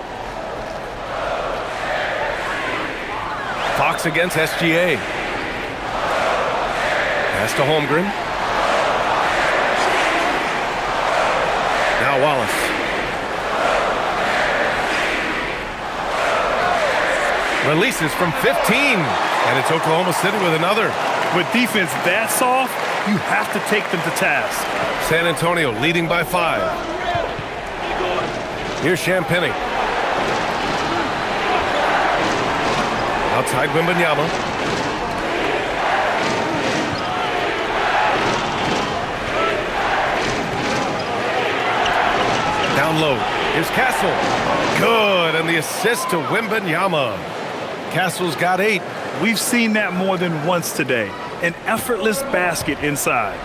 Fox against SGA. Pass to Holmgren. Now Wallace. Releases from 15. And it's Oklahoma City with another. With defense that soft, you have to take them to task. San Antonio leading by 5. Here's Champagnie. Outside Wembanyama. Down low. Here's Castle. Good, and the assist to Wembanyama. Castle's got 8. We've seen that more than once today. An effortless basket inside.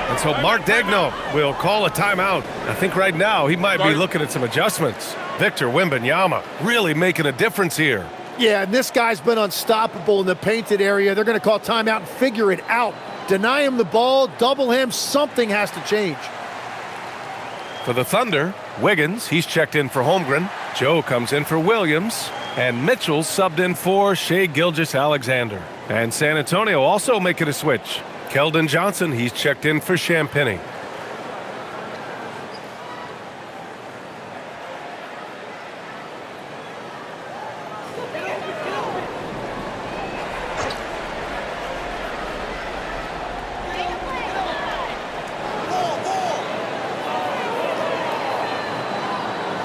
And so Mark Daigneault will call a timeout. I think right now he might be looking at some adjustments. Victor Wembanyama really making a difference here. Yeah, and this guy's been unstoppable in the painted area. They're going to call timeout and figure it out. Deny him the ball, double him, something has to change. For the Thunder, Wiggins, he's checked in for Holmgren. Joe comes in for Williams. And Mitchell subbed in for Shai Gilgeous-Alexander. And San Antonio also making a switch. Keldon Johnson, he's checked in for Champagnie.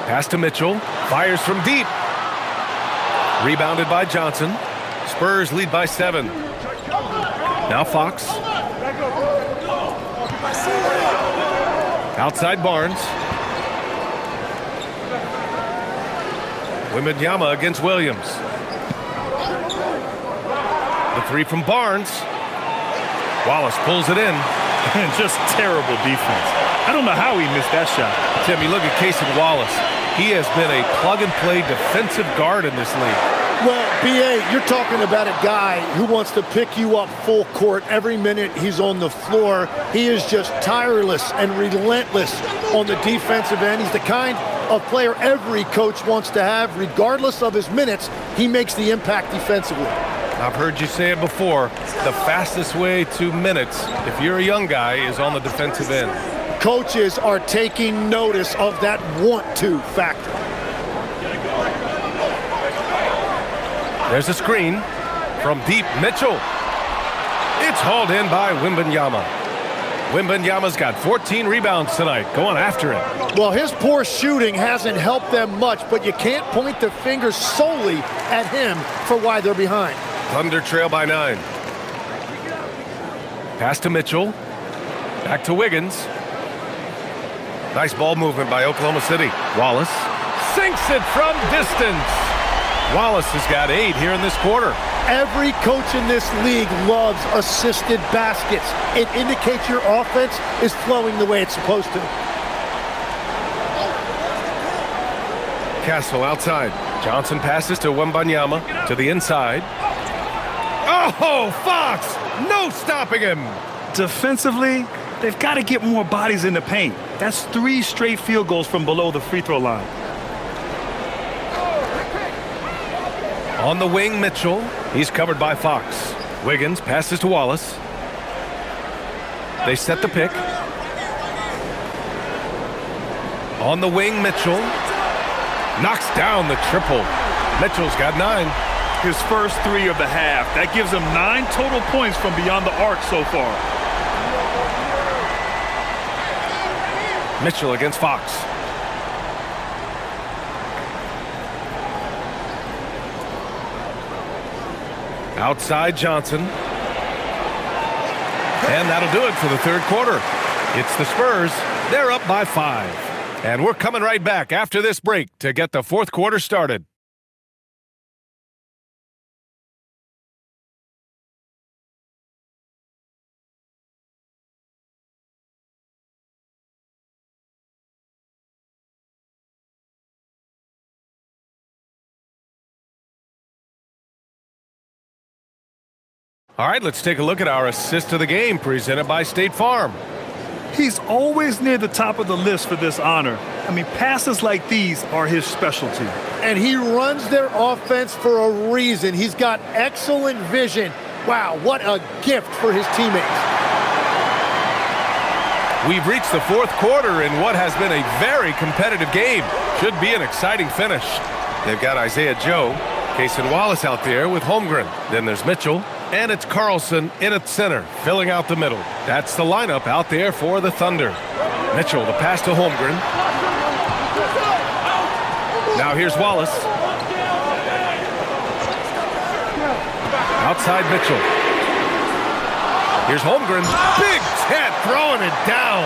Pass to Mitchell. Fires from deep. Rebounded by Johnson. Spurs lead by 7. Now Fox. Outside Barnes. Wembanyama against Williams. The 3 from Barnes. Wallace pulls it in. And just terrible defense. I don't know how he missed that shot. Tim, you look at Casey Wallace. He has been a plug-and-play defensive guard in this league. Well, B.A., you're talking about a guy who wants to pick you up full court every minute he's on the floor. He is just tireless and relentless on the defensive end. He's the kind of player every coach wants to have. Regardless of his minutes, he makes the impact defensively. I've heard you say it before. The fastest way to minutes, if you're a young guy, is on the defensive end. Coaches are taking notice of that want-to factor. There's a screen from deep. Mitchell. It's hauled in by Wembanyama. Wembanyama's got 14 rebounds tonight, going after it. Well, his poor shooting hasn't helped them much, but you can't point the finger solely at him for why they're behind. Thunder trail by 9. Pass to Mitchell. Back to Wiggins. Nice ball movement by Oklahoma City. Wallace sinks it from distance. Wallace has got 8 here in this quarter. Every coach in this league loves assisted baskets. It indicates your offense is flowing the way it's supposed to. Castle outside. Johnson passes to Wembanyama to the inside. Oh, Fox! No stopping him! Defensively, they've got to get more bodies in the paint. That's 3 straight field goals from below the free throw line. On the wing, Mitchell. He's covered by Fox. Wiggins passes to Wallace. They set the pick. On the wing, Mitchell. Knocks down the triple. Mitchell's got 9. His first 3 of the half. That gives him 9 total points from beyond the arc so far. Mitchell against Fox. Outside Johnson. And that'll do it for the third quarter. It's the Spurs. They're up by 5. And we're coming right back after this break to get the fourth quarter started. All right, let's take a look at our assist of the game presented by State Farm. He's always near the top of the list for this honor. I mean, passes like these are his specialty. And he runs their offense for a reason. He's got excellent vision. Wow, what a gift for his teammates. We've reached the fourth quarter in what has been a very competitive game. Should be an exciting finish. They've got Isaiah Joe, Cason Wallace out there with Holmgren. Then there's Mitchell. And it's Carlson in at center, filling out the middle. That's the lineup out there for the Thunder. Mitchell, the pass to Holmgren. Now here's Wallace. Outside Mitchell. Here's Holmgren. Big Ted throwing it down.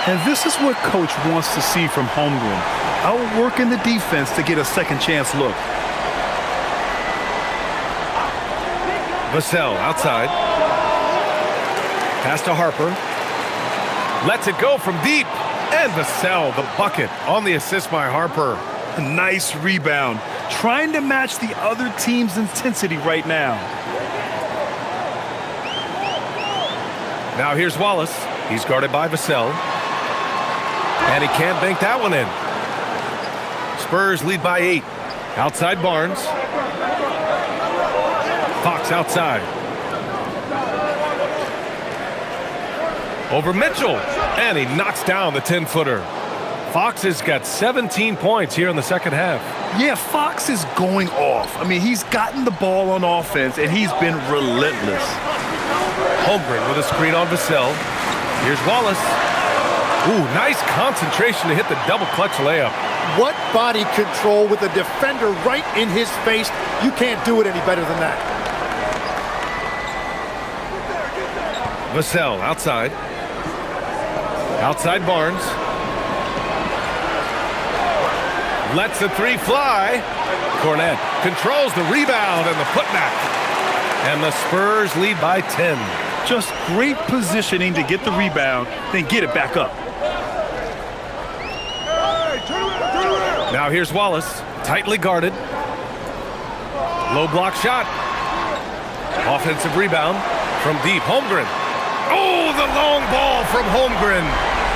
And this is what Coach wants to see from Holmgren. Outworking the defense to get a second chance look. Vassell outside. Pass to Harper. Lets it go from deep. And Vassell, the bucket on the assist by Harper. A nice rebound. Trying to match the other team's intensity right now. Now here's Wallace. He's guarded by Vassell. And he can't bank that one in. Spurs lead by 8. Outside Barnes. Fox outside. Over Mitchell. And he knocks down the 10-footer. Fox has got 17 points here in the second half. Yeah, Fox is going off. I mean, he's gotten the ball on offense, and he's been relentless. Holmgren with a screen on Vassell. Here's Wallace. Ooh, nice concentration to hit the double clutch layup. What body control with a defender right in his face. You can't do it any better than that. Vassell outside. Outside Barnes. Lets the 3 fly. Cornette controls the rebound and the putback. And the Spurs lead by 10. Just great positioning to get the rebound, then get it back up. Now here's Wallace, tightly guarded. Low block shot. Offensive rebound from deep. Holmgren. Oh, the long ball from Holmgren.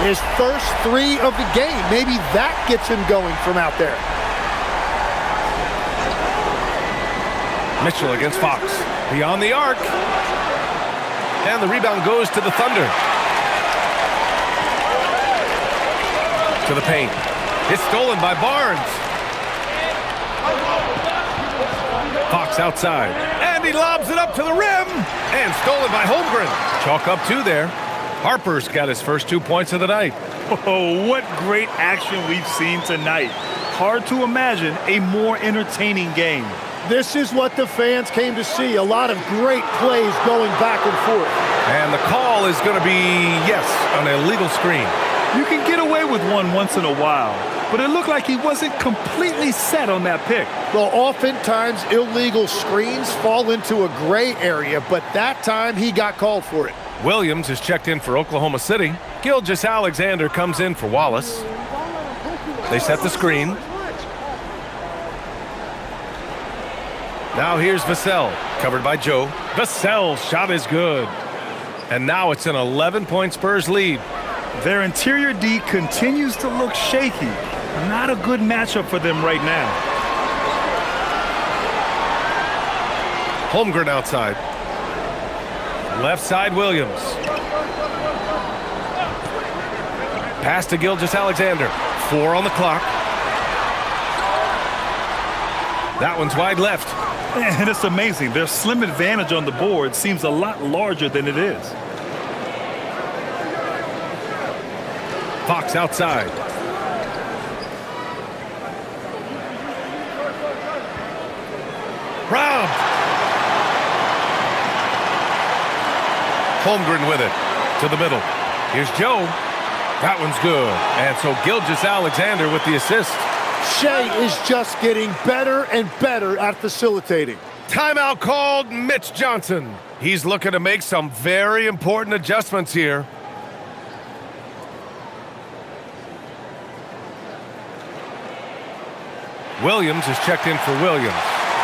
His first 3 of the game. Maybe that gets him going from out there. Mitchell against Fox. Beyond the arc. And the rebound goes to the Thunder. To the paint. It's stolen by Barnes. Fox outside. And he lobs it up to the rim. And stolen by Holmgren. Chalk up 2 there. Harper's got his first 2 points of the night. Oh, what great action we've seen tonight. Hard to imagine a more entertaining game. This is what the fans came to see. A lot of great plays going back and forth. And the call is going to be, yes, an illegal screen. You can get away with one once in a while, but it looked like he wasn't completely set on that pick. Well, oftentimes illegal screens fall into a gray area, but that time he got called for it. Williams is checked in for Oklahoma City. Gilgeous-Alexander comes in for Wallace. They set the screen. Now here's Vassell, covered by Joe. Vassell's shot is good. And now it's an 11-point Spurs lead. Their interior D continues to look shaky. Not a good matchup for them right now. Holmgren outside. Left side, Williams. Pass to Gilgeous-Alexander. 4 on the clock. That one's wide left. And it's amazing. Their slim advantage on the board seems a lot larger than it is. Fox outside. Robbed. Holmgren with it. To the middle. Here's Joe. That one's good. And so Gilgeous-Alexander with the assist. Shea is just getting better and better at facilitating. Timeout called. Mitch Johnson. He's looking to make some very important adjustments here. Williams is checked in for Williams.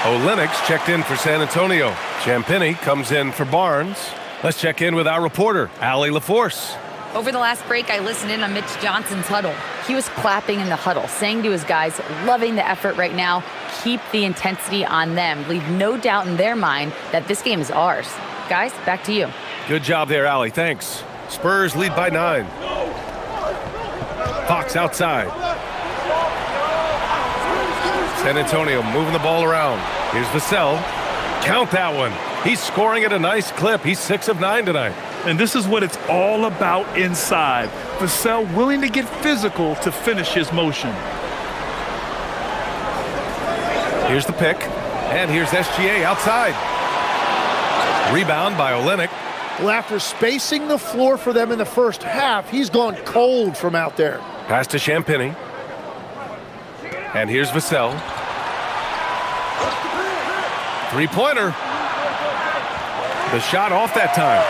Olynyk's checked in for San Antonio. Champagnie comes in for Barnes. Let's check in with our reporter, Allie LaForce. Over the last break, I listened in on Mitch Johnson's huddle. He was clapping in the huddle, saying to his guys, loving the effort right now, keep the intensity on them. Leave no doubt in their mind that this game is ours. Guys, back to you. Good job there, Allie. Thanks. Spurs lead by 9. Fox outside. San Antonio moving the ball around. Here's Vassell. Count that one. He's scoring at a nice clip. He's 6 of 9 tonight. And this is what it's all about inside. Vassell willing to get physical to finish his motion. Here's the pick. And here's SGA outside. Rebound by Olynyk. Well, after spacing the floor for them in the first half, he's gone cold from out there. Pass to Champagnie. And here's Vassell. Three-pointer. The shot off that time.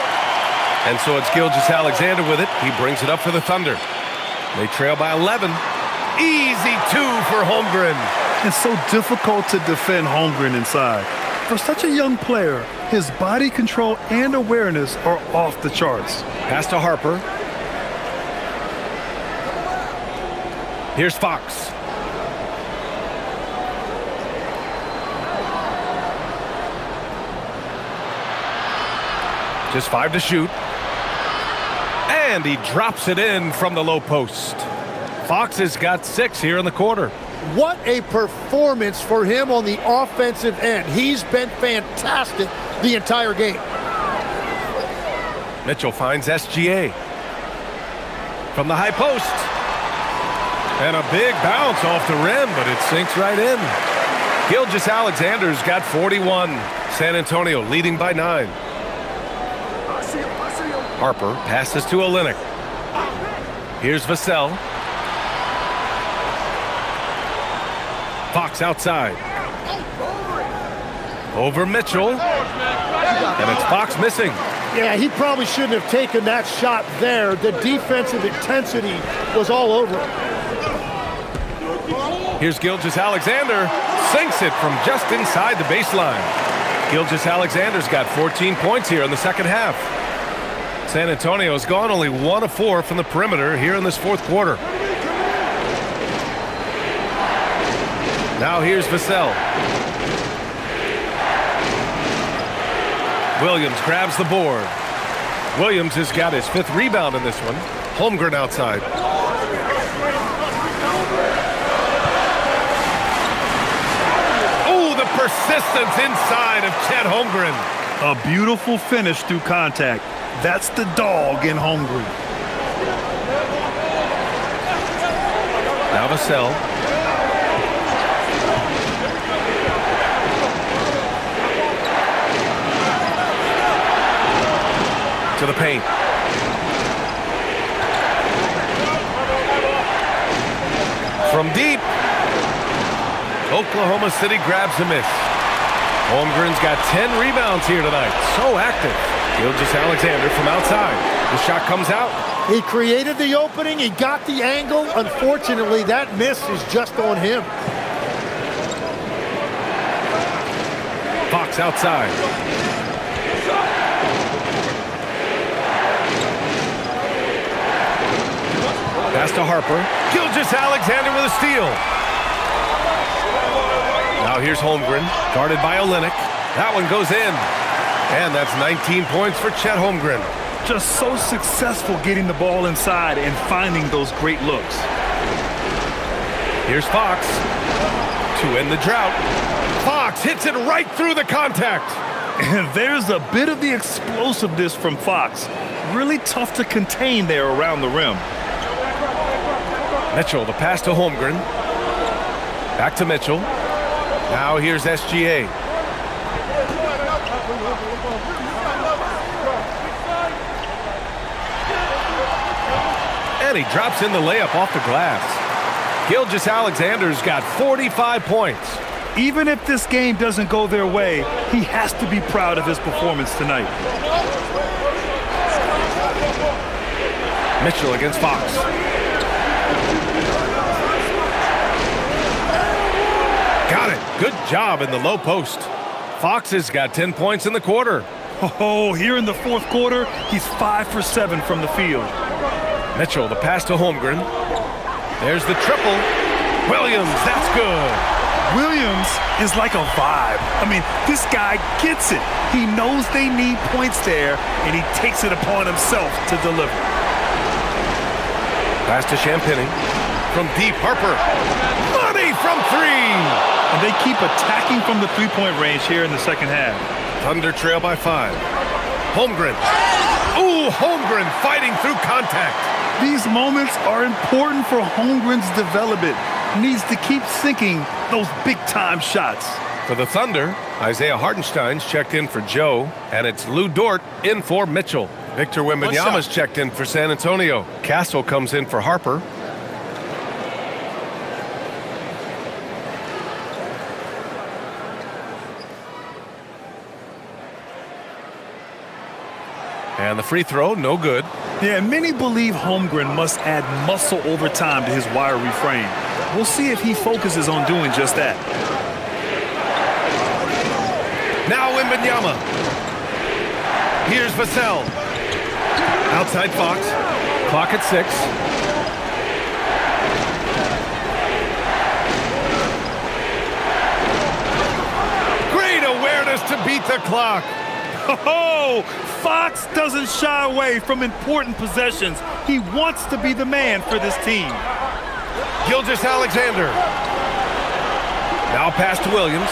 And so it's Gilgeous-Alexander with it. He brings it up for the Thunder. They trail by 11. Easy 2 for Holmgren. It's so difficult to defend Holmgren inside. For such a young player, his body control and awareness are off the charts. Pass to Harper. Here's Fox. Just 5 to shoot. And he drops it in from the low post. Fox has got 6 here in the quarter. What a performance for him on the offensive end. He's been fantastic the entire game. Mitchell finds SGA. From the high post. And a big bounce off the rim, but it sinks right in. Gilgeous-Alexander's got 41. San Antonio leading by 9. Harper passes to Olynyk. Here's Vassell. Fox outside. Over Mitchell. And it's Fox missing. Yeah, he probably shouldn't have taken that shot there. The defensive intensity was all over him. Here's Gilgeous-Alexander. Sinks it from just inside the baseline. Gilgeous-Alexander's got 14 points here in the second half. San Antonio's gone only 1 of 4 from the perimeter here in this fourth quarter. Now here's Vassell. Williams grabs the board. Williams has got his 5th rebound in this one. Holmgren outside. Oh, the persistence inside of Chet Holmgren. A beautiful finish through contact. That's the dog in Holmgren. Now Vassell. To the paint. From deep. Oklahoma City grabs a miss. Holmgren's got 10 rebounds here tonight. So active. Gilgeous-Alexander from outside. The shot comes out. He created the opening. He got the angle. Unfortunately, that miss is just on him. Fox outside. Pass to Harper. Gilgeous-Alexander with a steal. Now here's Holmgren, guarded by Olynyk. That one goes in. And that's 19 points for Chet Holmgren. Just so successful getting the ball inside and finding those great looks. Here's Fox to end the drought. Fox hits it right through the contact. And there's a bit of the explosiveness from Fox. Really tough to contain there around the rim. Mitchell, the pass to Holmgren. Back to Mitchell. Now here's SGA. And he drops in the layup off the glass. Gilgeous-Alexander's got 45 points. Even if this game doesn't go their way, he has to be proud of his performance tonight. Mitchell against Fox. Got it. Good job in the low post. Fox has got 10 points in the quarter. Oh, here in the fourth quarter, he's 5 for 7 from the field. Mitchell, the pass to Holmgren. There's the triple. Williams, that's good. Williams is like a vibe. I mean, this guy gets it. He knows they need points there, and he takes it upon himself to deliver. Pass to Champagny. From deep, Harper. Money from 3. And they keep attacking from the three-point range here in the second half. Thunder trail by 5. Holmgren. Ooh, Holmgren fighting through contact. These moments are important for Holmgren's development. Needs to keep sinking those big-time shots. For the Thunder, Isaiah Hartenstein's checked in for Joe, and it's Lou Dort in for Mitchell. Victor Wembanyama's checked in for San Antonio. Castle comes in for Harper. And the free throw, no good. Yeah, many believe Holmgren must add muscle over time to his wiry frame. We'll see if he focuses on doing just that. Now Wembanyama. Here's Vassell. Outside Fox. Clock at 6. Great awareness to beat the clock. Oh, Fox doesn't shy away from important possessions. He wants to be the man for this team. Gilgeous-Alexander. Now pass to Williams.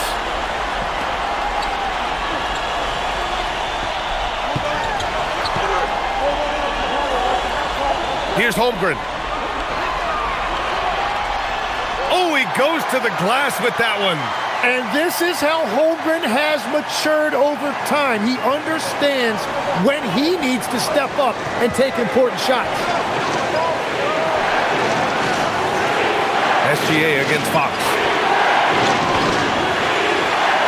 Here's Holmgren. Oh, he goes to the glass with that one. And this is how Holmgren has matured over time. He understands when he needs to step up and take important shots. SGA against Fox.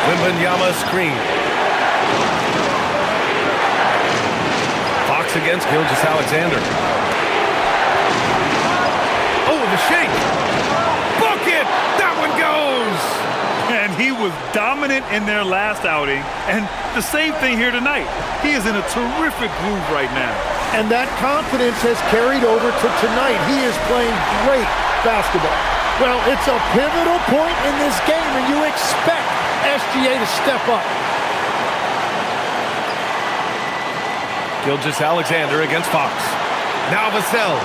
Wembanyama screen. Fox against Gilgeous-Alexander. Oh, the shake. Bucket! That one goes! was dominant in their last outing, and the same thing here tonight. He is in a terrific groove right now. And that confidence has carried over to tonight. He is playing great basketball. Well, it's a pivotal point in this game, and you expect SGA to step up. Gilgeous-Alexander against Fox. Now Vassell.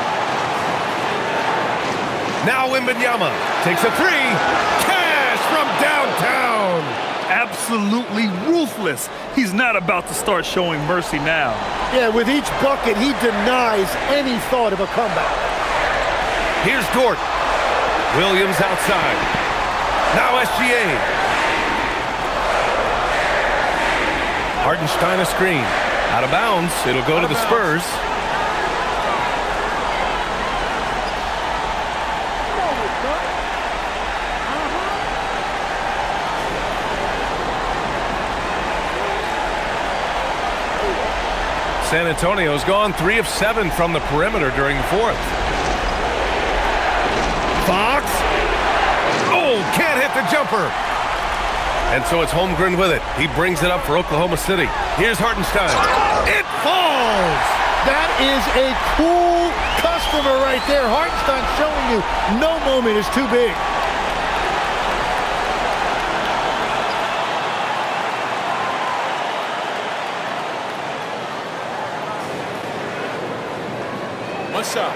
Now Wembanyama takes a three. Cash from downtown. Absolutely ruthless. He's not about to start showing mercy now. Yeah, with each bucket, he denies any thought of a comeback. Here's Dort. Williams outside. Now SGA. Hartenstein a screen. Out of bounds. It'll go to the Spurs. San Antonio's gone 3 of 7 from the perimeter during the fourth. Fox. Oh, can't hit the jumper. And so it's Holmgren with it. He brings it up for Oklahoma City. Here's Hartenstein. It falls. That is a cool customer right there. Hartenstein showing you no moment is too big. One shot.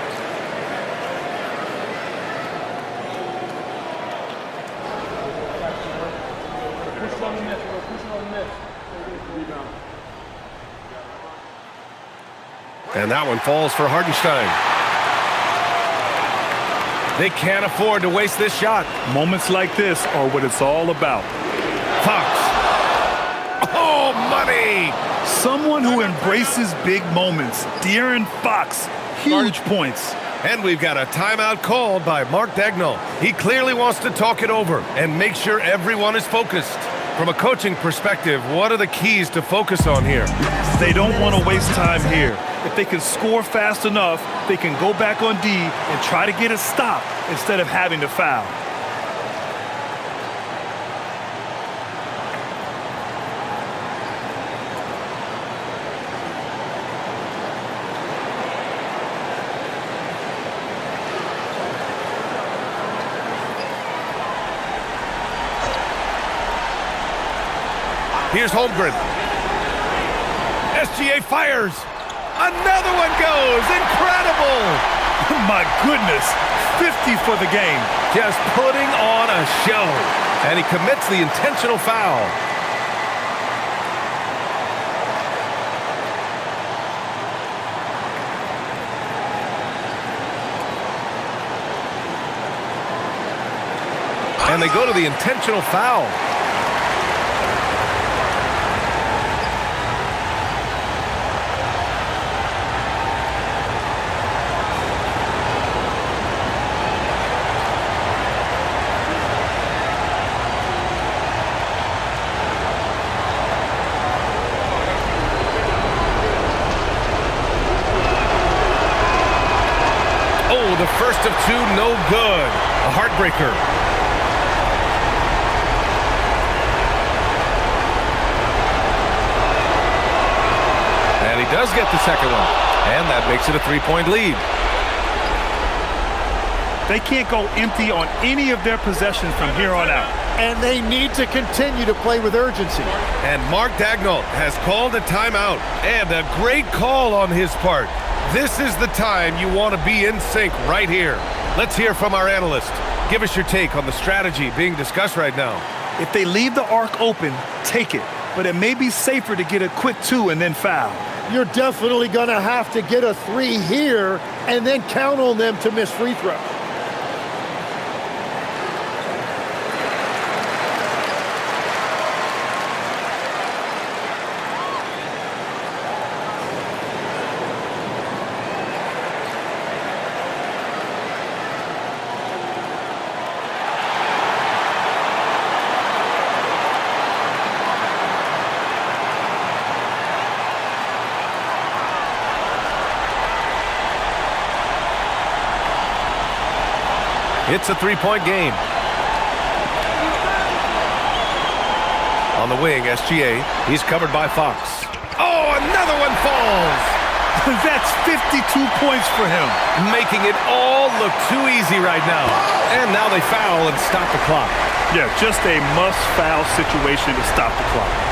And that one falls for Hartenstein. They can't afford to waste this shot. Moments like this are what it's all about. Fox. Oh, money! Someone who embraces big moments. De'Aaron Fox, huge points. And we've got a timeout called by Mark Daigneault. He clearly wants to talk it over and make sure everyone is focused. From a coaching perspective, what are the keys to focus on here? They don't want to waste time here. If they can score fast enough, they can go back on D and try to get a stop instead of having to foul. Here's Holmgren. SGA fires. Another one goes. Incredible. My goodness. 50 for the game. Just putting on a show. And he commits the intentional foul. And they go to the intentional foul. The first of two, no good. A heartbreaker. And he does get the second one. And that makes it a 3-point lead. They can't go empty on any of their possessions from here on out. And they need to continue to play with urgency. And Mark Daigneault has called a timeout. And a great call on his part. This is the time you want to be in sync right here. Let's hear from our analyst. Give us your take on the strategy being discussed right now. If they leave the arc open, take it. But it may be safer to get a quick 2 and then foul. You're definitely going to have to get a 3 here and then count on them to miss free throws. It's a 3-point game. On the wing, SGA. He's covered by Fox. Oh, another one falls. That's 52 points for him. Making it all look too easy right now. And now they foul and stop the clock. Yeah, just a must-foul situation to stop the clock.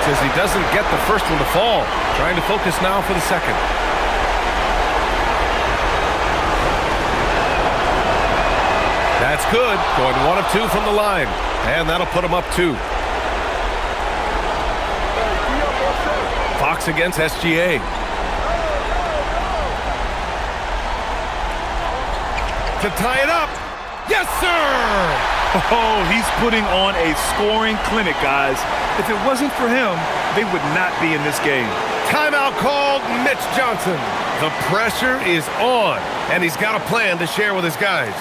As he doesn't get the first one to fall. Trying to focus now for the second. That's good. Going 1 of 2 from the line. And that'll put him up 2. Fox against SGA. To tie it up. Yes, sir! Oh, he's putting on a scoring clinic, guys. If it wasn't for him, they would not be in this game. Timeout called. Mitch Johnson. The pressure is on, and he's got a plan to share with his guys.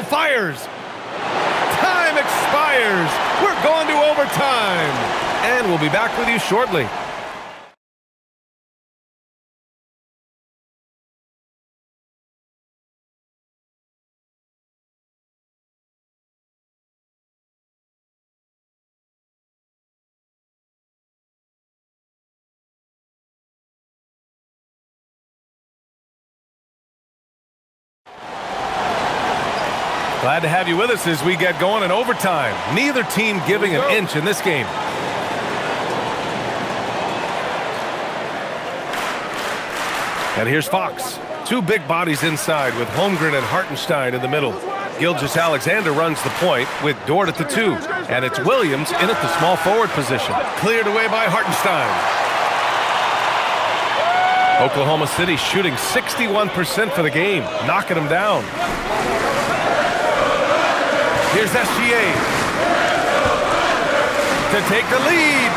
Fires. Time expires. We're going to overtime. And we'll be back with you shortly. Glad to have you with us as we get going in overtime. Neither team giving an inch in this game. And here's Fox. 2 big bodies inside with Holmgren and Hartenstein in the middle. Gilgeous-Alexander runs the point with Dort at the 2. And it's Williams in at the small forward position. Cleared away by Hartenstein. Oklahoma City shooting 61% for the game, knocking them down. Here's SGA to take the lead,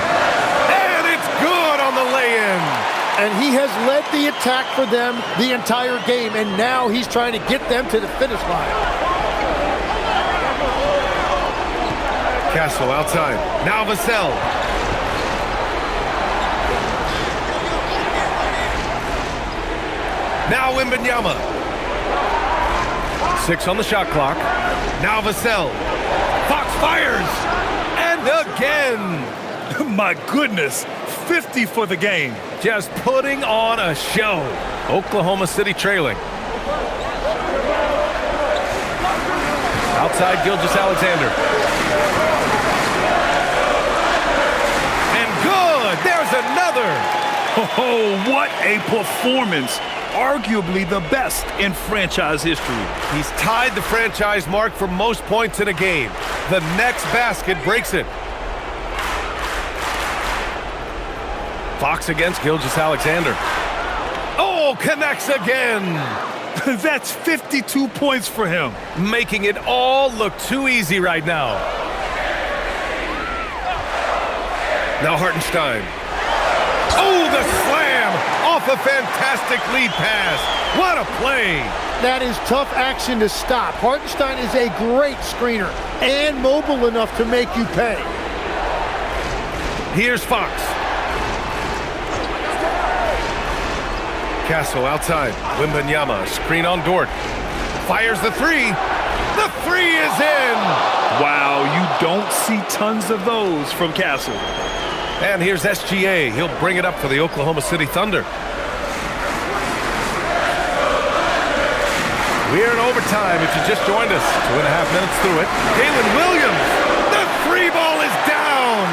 and it's good on the lay-in. And he has led the attack for them the entire game, and now he's trying to get them to the finish line. Castle outside. Now Vassell. Now Wembanyama. 6 on the shot clock. Now Vassell. Fox fires. And again. My goodness. 50 for the game. Just putting on a show. Oklahoma City trailing. Outside Gilgeous-Alexander. And good. There's another. Oh, what a performance. Arguably the best in franchise history. He's tied the franchise mark for most points in a game. The next basket breaks it. Fox against Gilgeous-Alexander. Oh, connects again. That's 52 points for him. Making it all look too easy right now. Now Hartenstein. Oh, the slam off a fantastic lead pass. What a play. That is tough action to stop. Hartenstein is a great screener and mobile enough to make you pay. Here's Fox. Castle outside. Wembanyama, screen on Dort. Fires the 3. The 3 is in. Wow, you don't see tons of those from Castle. And here's SGA. He'll bring it up for the Oklahoma City Thunder. We're in overtime if you just joined us. 2.5 minutes through it. Jalen Williams, the three ball is down.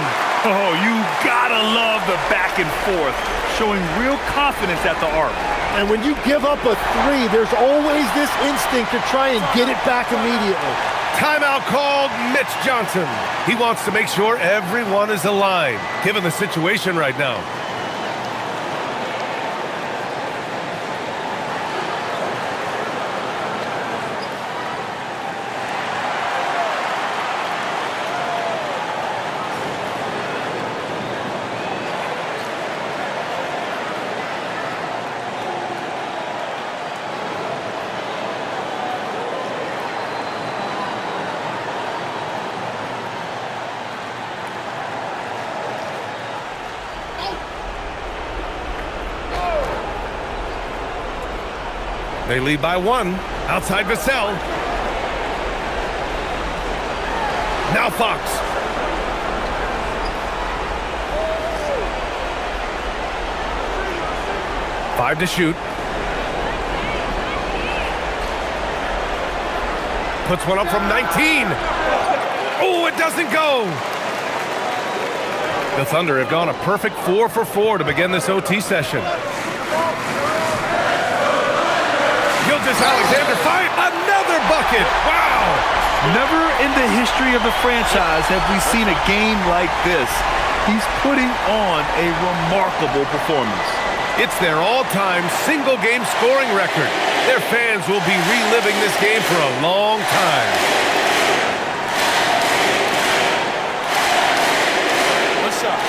Oh, you gotta love the back and forth, showing real confidence at the arc. And when you give up a three, there's always this instinct to try and get it back immediately. Timeout called. Mitch Johnson. He wants to make sure everyone is aligned, given the situation right now. They lead by 1. Outside Vassell. Now Fox. Five to shoot. Puts one up from 19. Oh, it doesn't go. The Thunder have gone a perfect 4 for 4 to begin this OT session. Alexander fight another bucket. Wow! Never in the history of the franchise have we seen a game like this. He's putting on a remarkable performance. It's their all-time single-game scoring record. Their fans will be reliving this game for a long time. Good shot.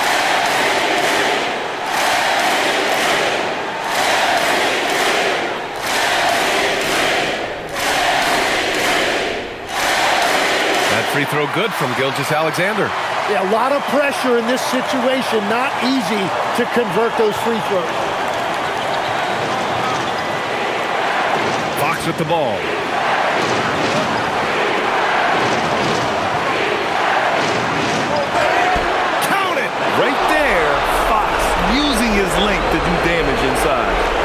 Free throw good from Gilgeous-Alexander. Yeah, a lot of pressure in this situation. Not easy to convert those free throws. Fox with the ball. Count it! Right there, Fox using his length to do damage inside.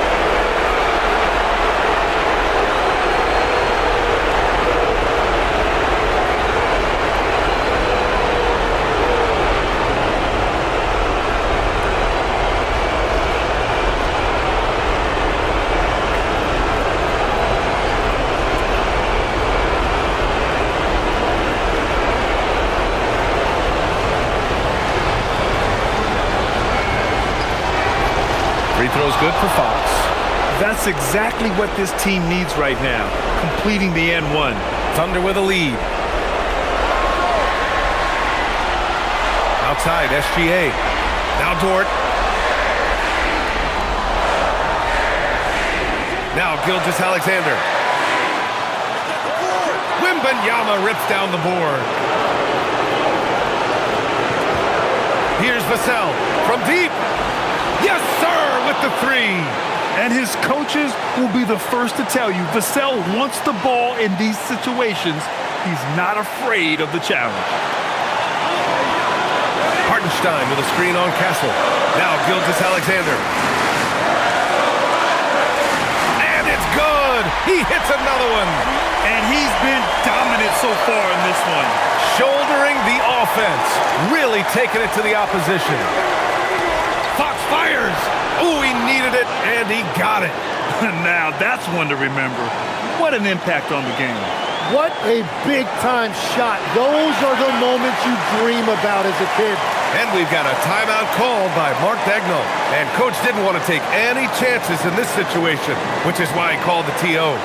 Free throw's good for Fox. That's exactly what this team needs right now, completing the N1. Thunder with a lead. Outside, SGA. Now Dort. Now Gilgeous-Alexander. Wembanyama rips down the board. Here's Vassell from deep. Yes, sir, with the three. And his coaches will be the first to tell you, Vassell wants the ball in these situations. He's not afraid of the challenge. Hartenstein with a screen on Castle. Now Gilgeous-Alexander. And it's good. He hits another one. And he's been dominant so far in this one. Shouldering the offense. Really taking it to the opposition. Fox fires. Oh, he needed it, and he got it. Now, that's one to remember. What an impact on the game. What a big-time shot. Those are the moments you dream about as a kid. And we've got a timeout called by Mark Daigneault. And Coach didn't want to take any chances in this situation, which is why he called the TO.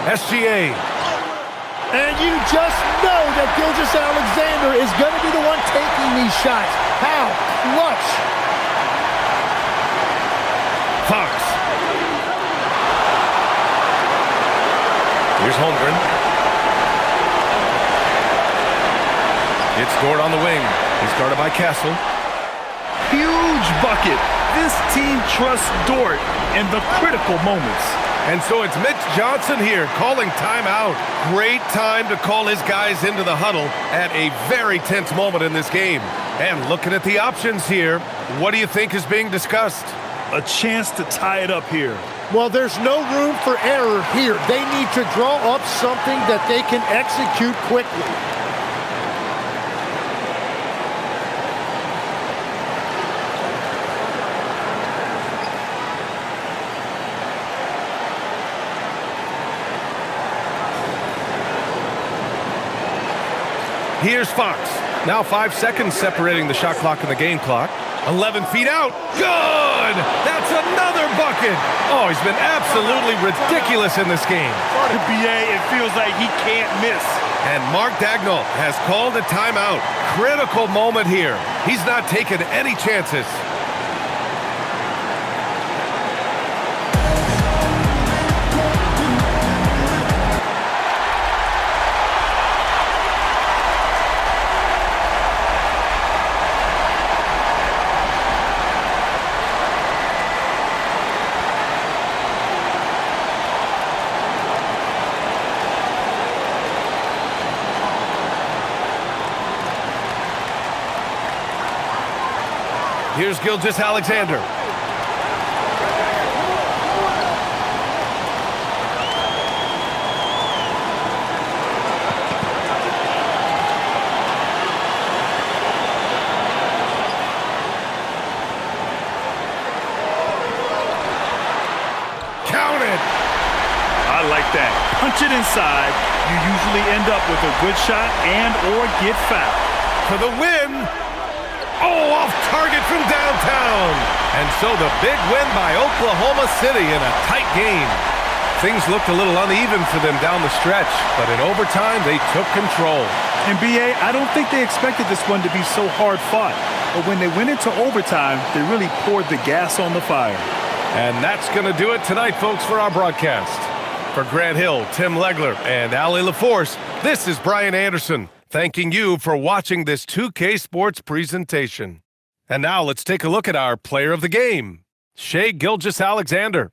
SGA. And you just know that Gilgeous-Alexander is going to be the one taking these shots. How clutch. Fox. Here's Holmgren. It's Dort on the wing. He's guarded by Castle. Huge bucket. This team trusts Dort in the critical moments. And so it's Mitch Johnson here calling timeout. Great time to call his guys into the huddle at a very tense moment in this game. And looking at the options here, what do you think is being discussed? A chance to tie it up here. Well, there's no room for error here. They need to draw up something that they can execute quickly. Here's Fox. Now 5 seconds separating the shot clock and the game clock. 11 feet out. Good! That's another bucket. Oh, he's been absolutely ridiculous in this game. BA, it feels like he can't miss. And Mark Daigneault has called a timeout. Critical moment here. He's not taking any chances. Here's Gilgeous-Alexander. Count it! I like that. Punch it inside. You usually end up with a good shot and or get fouled. For the win! Oh, off target from downtown. And so the big win by Oklahoma City in a tight game. Things looked a little uneven for them down the stretch, but in overtime, they took control. And BA, I don't think they expected this one to be so hard fought. But when they went into overtime, they really poured the gas on the fire. And that's going to do it tonight, folks, for our broadcast. For Grant Hill, Tim Legler, and Allie LaForce, this is Brian Anderson, thanking you for watching this 2K Sports presentation. And now let's take a look at our player of the game, Shai Gilgeous-Alexander.